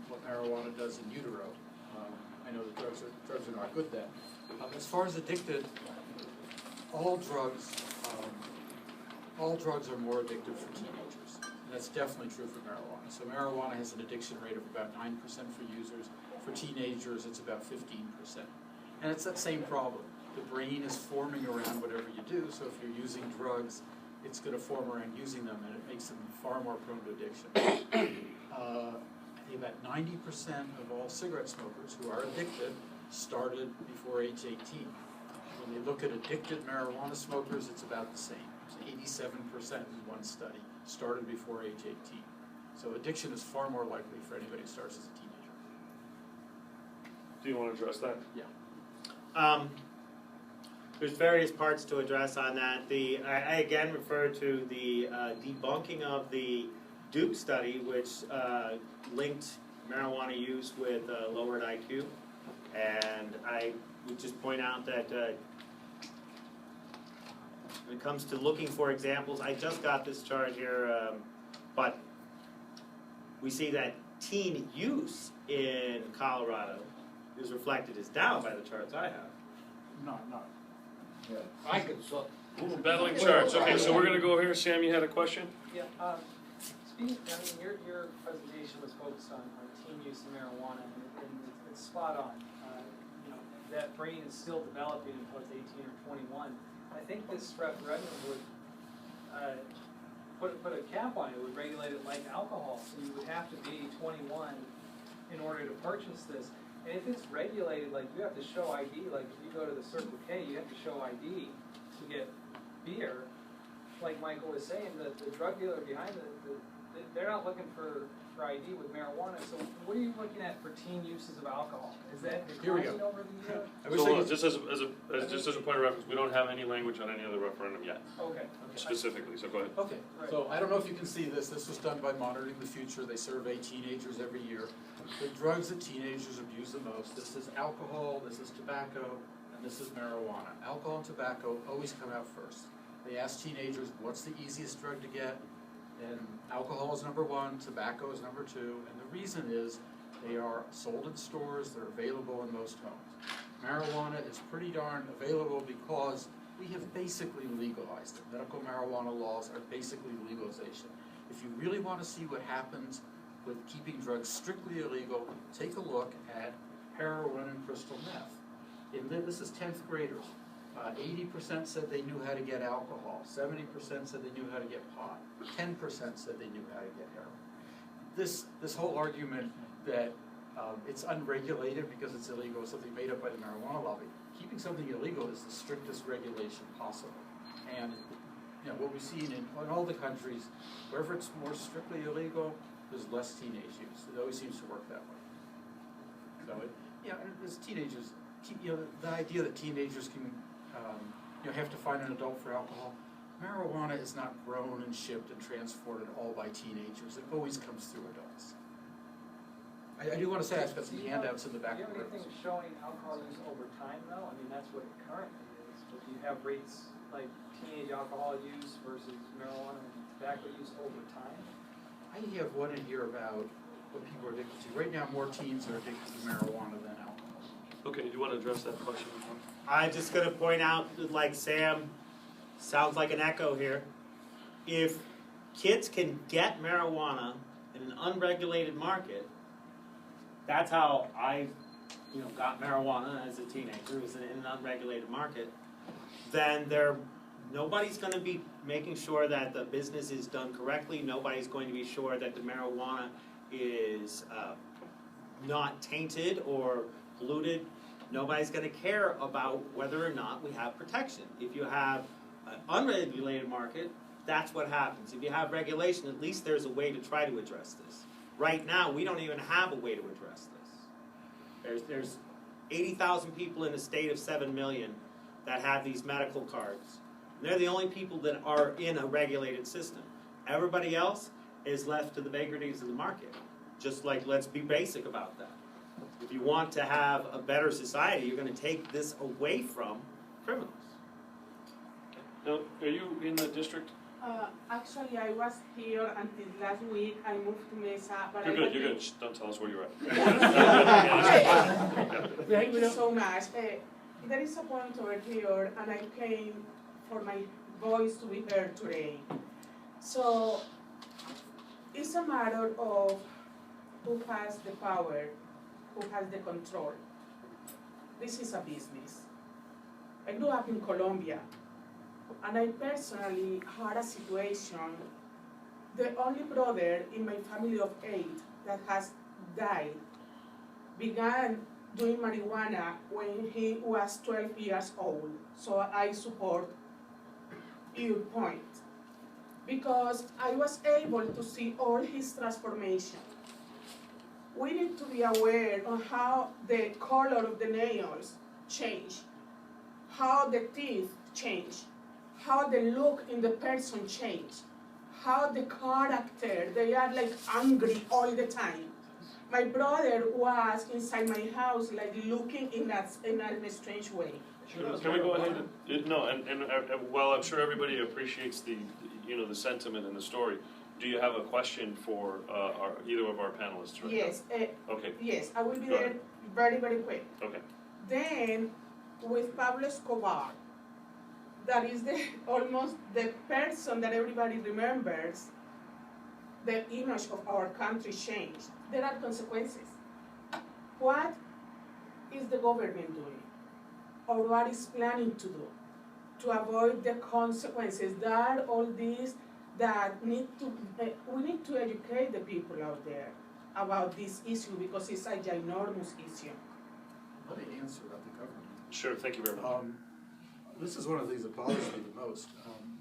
S2: what marijuana does in utero. I know that drugs are not good then. As far as addicted, all drugs are more addictive for teenagers. And that's definitely true for marijuana. So marijuana has an addiction rate of about 9% for users. For teenagers, it's about 15%. And it's that same problem. The brain is forming around whatever you do, so if you're using drugs, it's going to form around using them, and it makes them far more prone to addiction. I think about 90% of all cigarette smokers who are addicted started before age 18. When you look at addicted marijuana smokers, it's about the same. It's 87% in one study started before age 18. So addiction is far more likely for anybody who starts as a teenager.
S3: Do you want to address that?
S5: Yeah. There's various parts to address on that. I again refer to the debunking of the Duke study, which linked marijuana use with lowered IQ. And I would just point out that when it comes to looking for examples, I just got this chart here, but we see that teen use in Colorado is reflected as down by the charts I have.
S1: No.
S8: I could, so.
S3: Battling charts. Okay, so we're going to go here. Sam, you had a question?
S9: Yeah, speaking, your presentation was focused on teen use of marijuana, and it's spot on. That brain is still developing until it's 18 or 21. I think this referendum would put a cap on it. It would regulate it like alcohol, so you would have to be 21 in order to purchase this. And if it's regulated, like you have to show ID, like if you go to the Circle K, you have to show ID to get beer. like Michael was saying, the drug dealer behind they're not looking for ID with marijuana, so what are you looking at for teen uses of alcohol? Is that
S1: Here we
S9: declining
S1: go.
S9: over the year?
S3: So just as a point of reference, we don't have any language on any other referendum yet,
S9: Okay.
S3: specifically, so go ahead.
S2: Okay,
S9: Right.
S2: so I don't know if you can see this. This was done by Monitoring the Future. They survey teenagers every year. The drugs that teenagers abuse the most, this is alcohol, this is tobacco, and this is marijuana. Alcohol and tobacco always come out first. They ask teenagers, what's the easiest drug to get? And alcohol is number one, tobacco is number two, and the reason is they are sold in stores, they're available in most homes. Marijuana is pretty darn available because we have basically legalized it. Medical marijuana laws are basically legalization. If you really want to see what happens with keeping drugs strictly illegal, take a look at heroin and crystal meth. This is 10th graders. 80% said they knew how to get alcohol, 70% said they knew how to get pot, 10% said they knew how to get heroin. This whole argument that it's unregulated because it's illegal is something made up by the marijuana lobby. Keeping something illegal is the strictest regulation possible. And what we've seen in all the countries, wherever it's more strictly illegal, there's less teenage use. It always seems to work that way. So, and as teenagers, the idea that teenagers can have to find an adult for alcohol. Marijuana is not grown and shipped and transported all by teenagers. It always comes through adults. I do want to say I've got some handouts in the back.
S9: Do you have anything showing alcohol use over time, though? I mean, that's what it currently is. But do you have rates like teenage alcohol use versus marijuana and tobacco use over time?
S2: I have one in here about what people are addicted to. Right now, more teens are addicted to marijuana than alcohol.
S3: Okay, do you want to address that question?
S5: I'm just going to point out, like Sam, sounds like an echo here. If kids can get marijuana in an unregulated market, that's how I, got marijuana as a teenager, was in an unregulated market. Then nobody's going to be making sure that the business is done correctly. Nobody's going to be sure that the marijuana is not tainted or polluted. Nobody's going to care about whether or not we have protection. If you have an unregulated market, that's what happens. If you have regulation, at least there's a way to try to address this. Right now, we don't even have a way to address this. There's 80,000 people in a state of 7 million that have these medical cards. They're the only people that are in a regulated system. Everybody else is left to the vagaries of the market. Just like, let's be basic about that. If you want to have a better society, you're going to take this away from criminals.
S3: Now, are you in the district?
S10: Actually, I was here until last week. I moved to Mesa, but
S3: You're good. Shh, don't tell us where you're at.
S10: Thank you so much. There is a point over here, and I came for my voice to be heard today. So, it's a matter of who has the power, who has the control. This is a business. I grew up in Colombia, and I personally had a situation. The only brother in my family of 8 that has died began doing marijuana when he was 12 years old. So I support your point, because I was able to see all his transformation. We need to be aware of how the color of the nails change, how the teeth change, how the look in the person change, how the character, they are like angry all the time. My brother was inside my house like looking in a strange way.
S3: Can we go ahead and, no, and while I'm sure everybody appreciates the sentiment and the story, do you have a question for either of our panelists right
S10: Yes.
S3: Okay.
S10: Yes, I will be there very, very quick.
S3: Okay.
S10: Then, with Pablo Escobar, that is almost the person that everybody remembers, the image of our country changed. There are consequences. What is the government doing? Or what is planning to do to avoid the consequences? There are all these that we need to educate the people out there about this issue, because it's a ginormous issue.
S2: Let me answer about the government.
S3: Sure, thank you very much.
S2: This is one of the things that bothers me the most.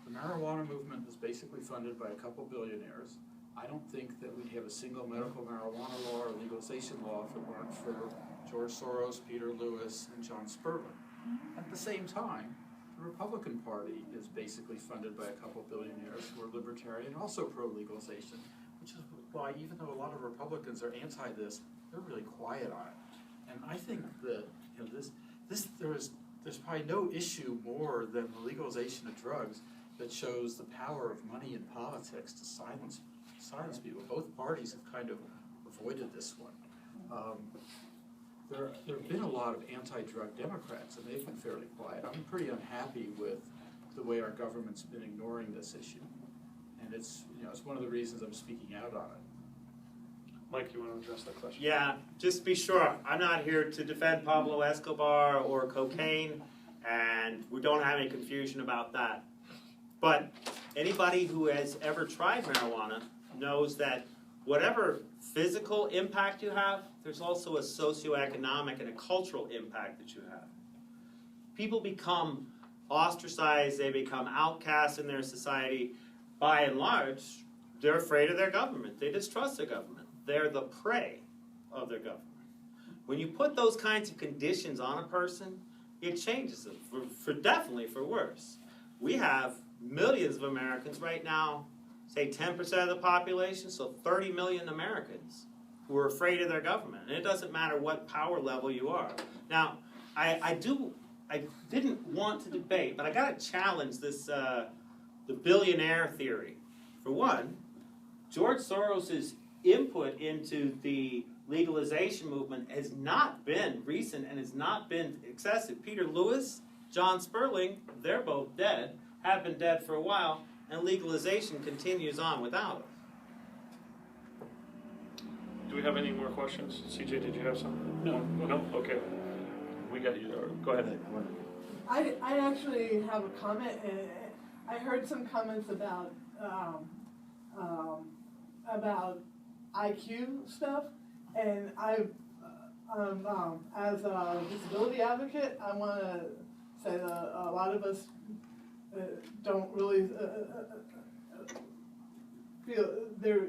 S2: The marijuana movement is basically funded by a couple billionaires. I don't think that we'd have a single medical marijuana law or legalization law if it weren't for George Soros, Peter Lewis, and John Sperling. At the same time, the Republican Party is basically funded by a couple billionaires who are libertarian and also pro-legalization, which is why even though a lot of Republicans are anti this, they're really quiet on it. And I think that there's probably no issue more than the legalization of drugs that shows the power of money in politics to silence people. Both parties have kind of avoided this one. There have been a lot of anti-drug Democrats, and they've been fairly quiet. I'm pretty unhappy with the way our government's been ignoring this issue, and it's one of the reasons I'm speaking out on it.
S3: Mike, you want to address that question?
S5: Yeah, just be sure, I'm not here to defend Pablo Escobar or cocaine, and we don't have any confusion about that. But anybody who has ever tried marijuana knows that whatever physical impact you have, there's also a socioeconomic and a cultural impact that you have. People become ostracized, they become outcasts in their society. By and large, they're afraid of their government. They distrust their government. They're the prey of their government. When you put those kinds of conditions on a person, it changes them, definitely for worse. We have millions of Americans right now, say 10% of the population, so 30 million Americans who are afraid of their government. And it doesn't matter what power level you are. Now, I didn't want to debate, but I got to challenge this, the billionaire theory. For one, George Soros's input into the legalization movement has not been recent and has not been excessive. Peter Lewis, John Sperling, they're both dead, have been dead for a while, and legalization continues on without it.
S3: Do we have any more questions? CJ, did you have something? No. No? Okay. We got you. Go ahead.
S11: I actually have a comment. I heard some comments about IQ stuff, and as a disability advocate, I want to say that a lot of us don't really feel their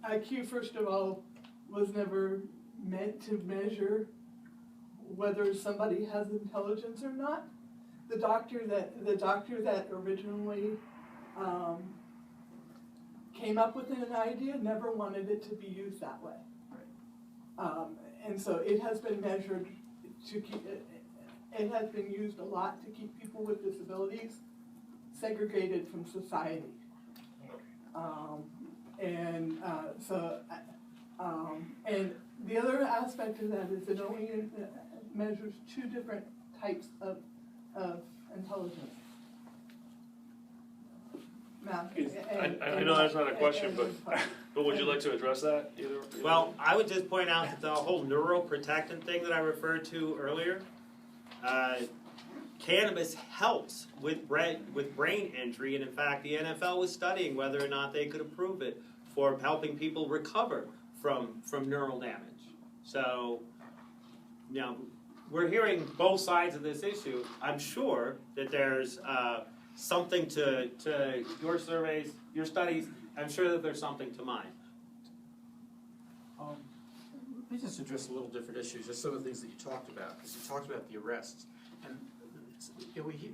S11: IQ. First of all, was never meant to measure whether somebody has intelligence or not. The doctor that originally came up with an idea never wanted it to be used that way. And so it has been measured to keep it has been used a lot to keep people with disabilities segregated from society. And the other aspect of that is it only measures two different types of intelligence. Now,
S3: I know that's not a question, but would you like to address that? Either?
S5: Well, I would just point out that the whole neuroprotectant thing that I referred to earlier, cannabis helps with brain injury, and in fact, the NFL was studying whether or not they could approve it for helping people recover from neural damage. So, we're hearing both sides of this issue. I'm sure that there's something to your surveys, your studies. I'm sure that there's something to mine.
S2: Let me just address a little different issues, just some of the things that you talked about, because you talked about the arrests. And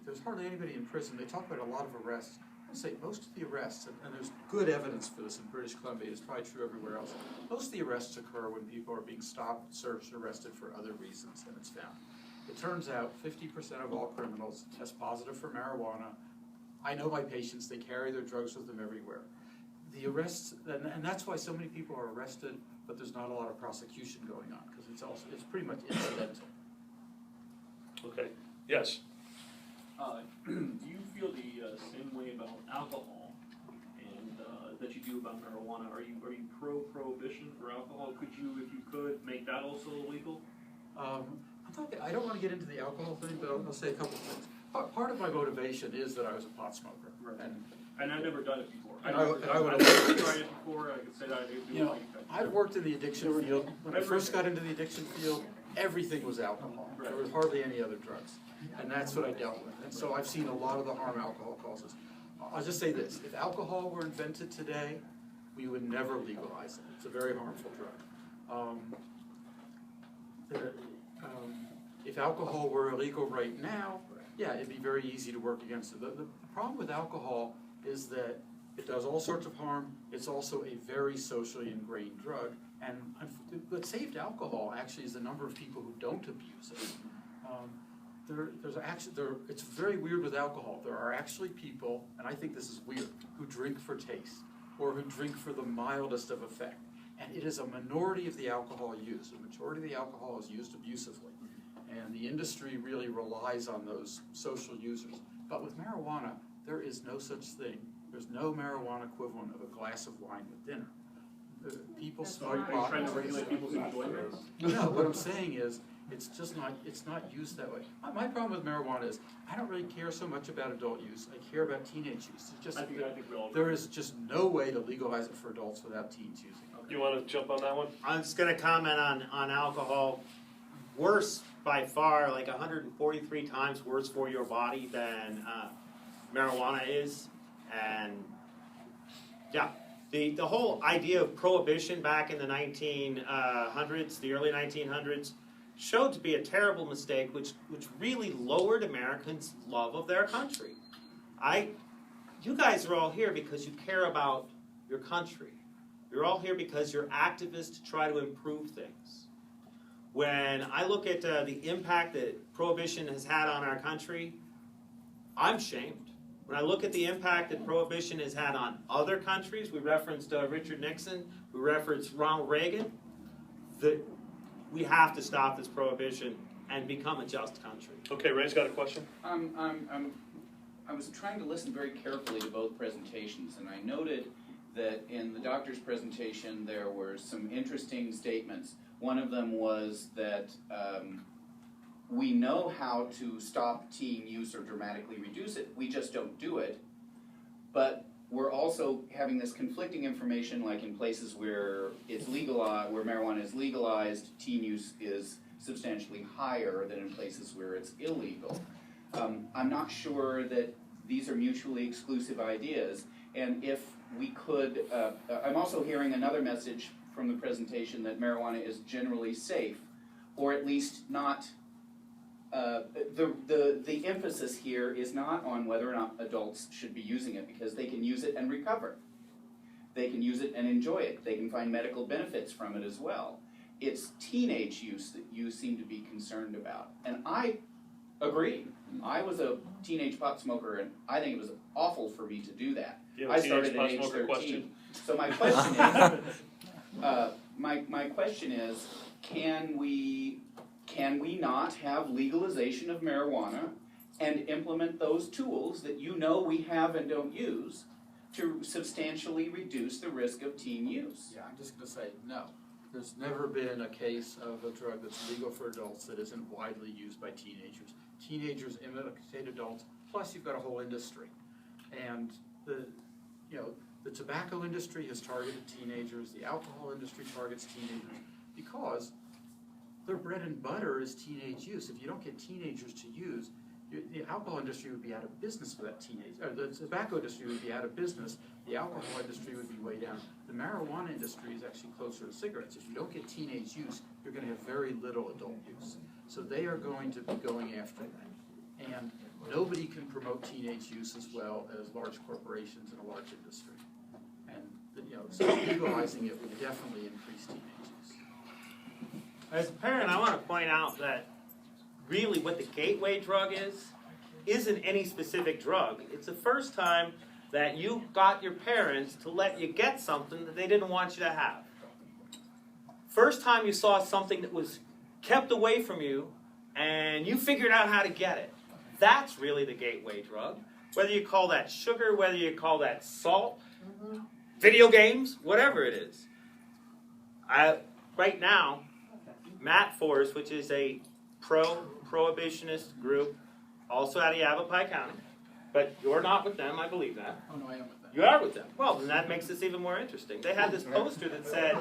S2: there's hardly anybody in prison. They talk about a lot of arrests. I say most of the arrests, and there's good evidence for this in British Columbia, it's probably true everywhere else, most of the arrests occur when people are being stopped, searched, arrested for other reasons, and it's found. It turns out 50% of all criminals test positive for marijuana. I know my patients, they carry their drugs with them everywhere. The arrests, and that's why so many people are arrested, but there's not a lot of prosecution going on, because it's pretty much incidental.
S3: Okay, yes.
S12: Do you feel the same way about alcohol and that you do about marijuana? Are you pro-prohibition for alcohol? Could you, if you could, make that also illegal?
S2: I don't want to get into the alcohol thing, but I'll say a couple things. Part of my motivation is that I was a pot smoker.
S12: Right. And I've never done it before.
S2: I would
S12: I've never tried it before. I could say that I do.
S2: I've worked in the addiction field. When I first got into the addiction field, everything was alcohol. There was hardly any other drugs. And that's what I dealt with. And so I've seen a lot of the harm alcohol causes. I'll just say this, if alcohol were invented today, we would never legalize it. It's a very harmful drug. If alcohol were illegal right now, yeah, it'd be very easy to work against it. The problem with alcohol is that it does all sorts of harm. It's also a very socially ingrained drug. And what saved alcohol actually is the number of people who don't abuse it. It's very weird with alcohol. There are actually people, and I think this is weird, who drink for taste or who drink for the mildest of effect. And it is a minority of the alcohol used. The majority of the alcohol is used abusively. And the industry really relies on those social users. But with marijuana, there is no such thing. There's no marijuana equivalent of a glass of wine with dinner. People smoke pot.
S12: Are you trying to regulate people's enjoyment?
S2: No, what I'm saying is, it's not used that way. My problem with marijuana is, I don't really care so much about adult use. I care about teenage use. It's just,
S12: I think we all
S2: there is just no way to legalize it for adults without teens using it.
S3: You want to jump on that one?
S5: I'm just going to comment on alcohol. Worse by far, like 143 times worse for your body than marijuana is. And yeah, the whole idea of prohibition back in the 1900s, the early 1900s, showed to be a terrible mistake, which really lowered Americans' love of their country. You guys are all here because you care about your country. You're all here because you're activists to try to improve things. When I look at the impact that prohibition has had on our country, I'm shamed. When I look at the impact that prohibition has had on other countries, we referenced Richard Nixon, we referenced Ronald Reagan, we have to stop this prohibition and become a just country.
S3: Okay, Ray's got a question.
S13: I was trying to listen very carefully to both presentations, and I noted that in the doctor's presentation there were some interesting statements. One of them was that we know how to stop teen use or dramatically reduce it, we just don't do it. But we're also having this conflicting information, like in places where it's legalized, where marijuana is legalized, teen use is substantially higher than in places where it's illegal. I'm not sure that these are mutually exclusive ideas, and if we could, I'm also hearing another message from the presentation that marijuana is generally safe, or at least not. The emphasis here is not on whether or not adults should be using it, because they can use it and recover. They can use it and enjoy it. They can find medical benefits from it as well. It's teenage use that you seem to be concerned about. And I agree. I was a teenage pot smoker, and I think it was awful for me to do that. I started at age 13.
S3: Question.
S13: So my question is, my question is, can we not have legalization of marijuana and implement those tools that you know we have and don't use to substantially reduce the risk of teen use?
S2: Yeah, I'm just going to say no. There's never been a case of a drug that's legal for adults that isn't widely used by teenagers. Teenagers imitate adults, plus you've got a whole industry. And the tobacco industry has targeted teenagers, the alcohol industry targets teenagers, because their bread and butter is teenage use. If you don't get teenagers to use, the alcohol industry would be out of business for that teenage, or the tobacco industry would be out of business, the alcohol industry would be way down. The marijuana industry is actually closer to cigarettes. If you don't get teenage use, you're going to have very little adult use. So they are going to be going after that. And nobody can promote teenage use as well as large corporations and a large industry. And so legalizing it would definitely increase teenage use.
S5: As a parent, I want to point out that really what the gateway drug isn't any specific drug. It's the first time that you got your parents to let you get something that they didn't want you to have. First time you saw something that was kept away from you and you figured out how to get it. That's really the gateway drug. Whether you call that sugar, whether you call that salt, video games, whatever it is. Right now, Matt Force, which is a pro-prohibitionist group, also out of Yavapai County, but you're not with them, I believe that.
S2: Oh, no, I am with them.
S5: You are with them. Well, then that makes this even more interesting. They had this poster that said,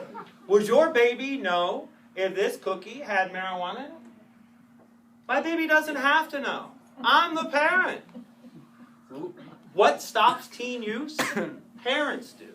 S5: would your baby know if this cookie had marijuana in it? My baby doesn't have to know. I'm the parent. What stops teen use? Parents do.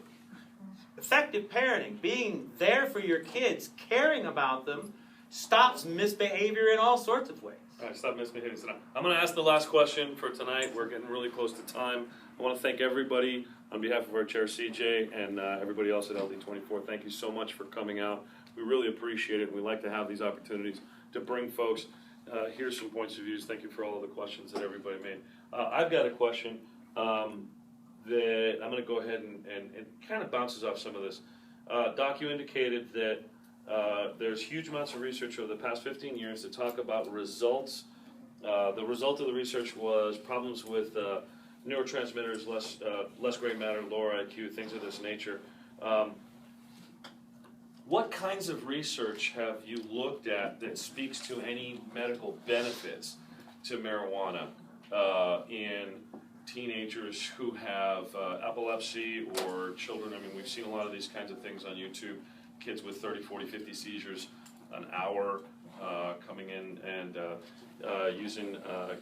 S5: Effective parenting, being there for your kids, caring about them, stops misbehavior in all sorts of ways.
S3: All right, stop misbehaving tonight. I'm going to ask the last question for tonight. We're getting really close to time. I want to thank everybody on behalf of our chair, CJ, and everybody else at LD24. Thank you so much for coming out. We really appreciate it, and we like to have these opportunities to bring folks, hear some points of views. Thank you for all of the questions that everybody made. I've got a question that I'm going to go ahead and it kind of bounces off some of this. Doc, you indicated that there's huge amounts of research over the past 15 years to talk about results. The result of the research was problems with neurotransmitters, less gray matter, lower IQ, things of this nature. What kinds of research have you looked at that speaks to any medical benefits to marijuana in teenagers who have epilepsy or children? I mean, we've seen a lot of these kinds of things on YouTube. Kids with 30, 40, 50 seizures an hour coming in and using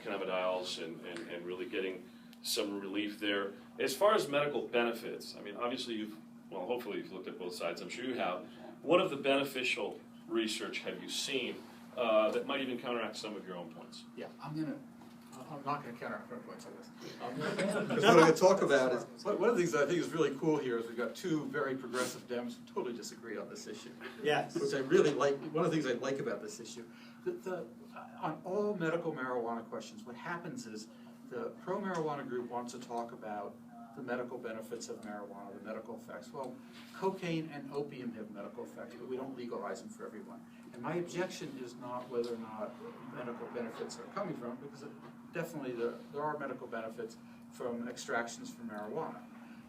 S3: cannabidials and really getting some relief there. As far as medical benefits, I mean, obviously hopefully you've looked at both sides. I'm sure you have. What of the beneficial research have you seen that might even counteract some of your own points?
S14: Yeah, I'm not going to counteract my points on this. Because what I'm going to talk about is, one of the things that I think is really cool here is we've got two very progressive Dems who totally disagree on this issue.
S5: Yes.
S14: Which I really like. One of the things I like about this issue, on all medical marijuana questions, what happens is the pro-marijuana group wants to talk about the medical benefits of marijuana, the medical effects. Well, cocaine and opium have medical effects, but we don't legalize them for everyone. And my objection is not whether or not medical benefits are coming from, because definitely there are medical benefits from extractions from marijuana.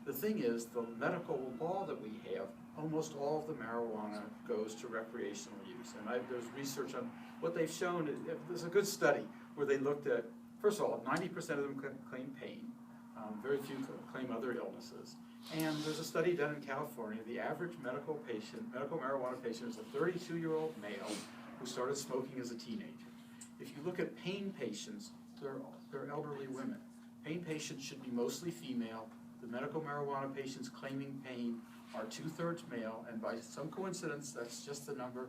S14: The thing is, the medical law that we have, almost all of the marijuana goes to recreational use. And there's research on what they've shown. There's a good study where they looked at, first of all, 90% of them claim pain. Very few claim other illnesses. And there's a study done in California. The average medical marijuana patient is a 32-year-old male who started smoking as a teenager. If you look at pain patients, they're elderly women. Pain patients should be mostly female. The medical marijuana patients claiming pain are 2/3 male, and by some coincidence, that's just the number.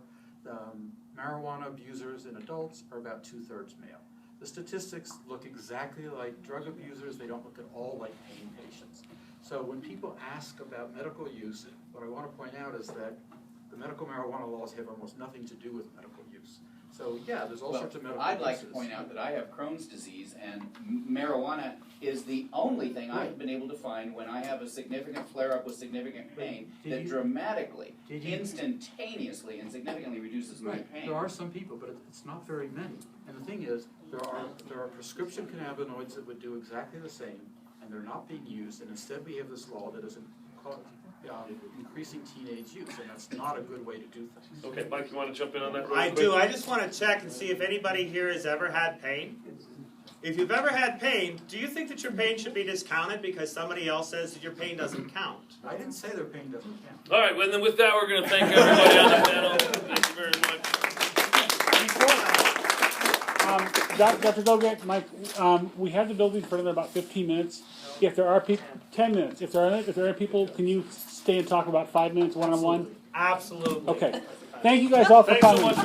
S14: Marijuana abusers in adults are about 2/3 male. The statistics look exactly like drug abusers. They don't look at all like pain patients. So when people ask about medical use, what I want to point out is that the medical marijuana laws have almost nothing to do with medical use. So yeah, there's all sorts of medical
S13: I'd like
S14: uses.
S13: to point out that I have Crohn's disease, and marijuana is the only thing I've been able to find when I have a significant flare-up with significant pain that dramatically, instantaneously, and significantly reduces my pain.
S14: There are some people, but it's not very many. And the thing is, there are prescription cannabinoids that would do exactly the same, and they're not being used. And instead, we have this law that is increasing teenage use, and that's not a good way to do things.
S3: Okay, Mike, you want to jump in on that?
S5: I do. I just want to check and see if anybody here has ever had pain. If you've ever had pain, do you think that your pain should be discounted because somebody else says that your pain doesn't count?
S14: I didn't say their pain doesn't count.
S3: All right, well, then with that, we're going to thank everybody on the panel. Thank you very much.
S1: Dr. Gogek, Mike, we have the building for another about 15 minutes. If there are people, 10 minutes. If there are people, can you stay and talk about 5 minutes one-on-one?
S5: Absolutely.
S1: Okay. Thank you guys all for coming.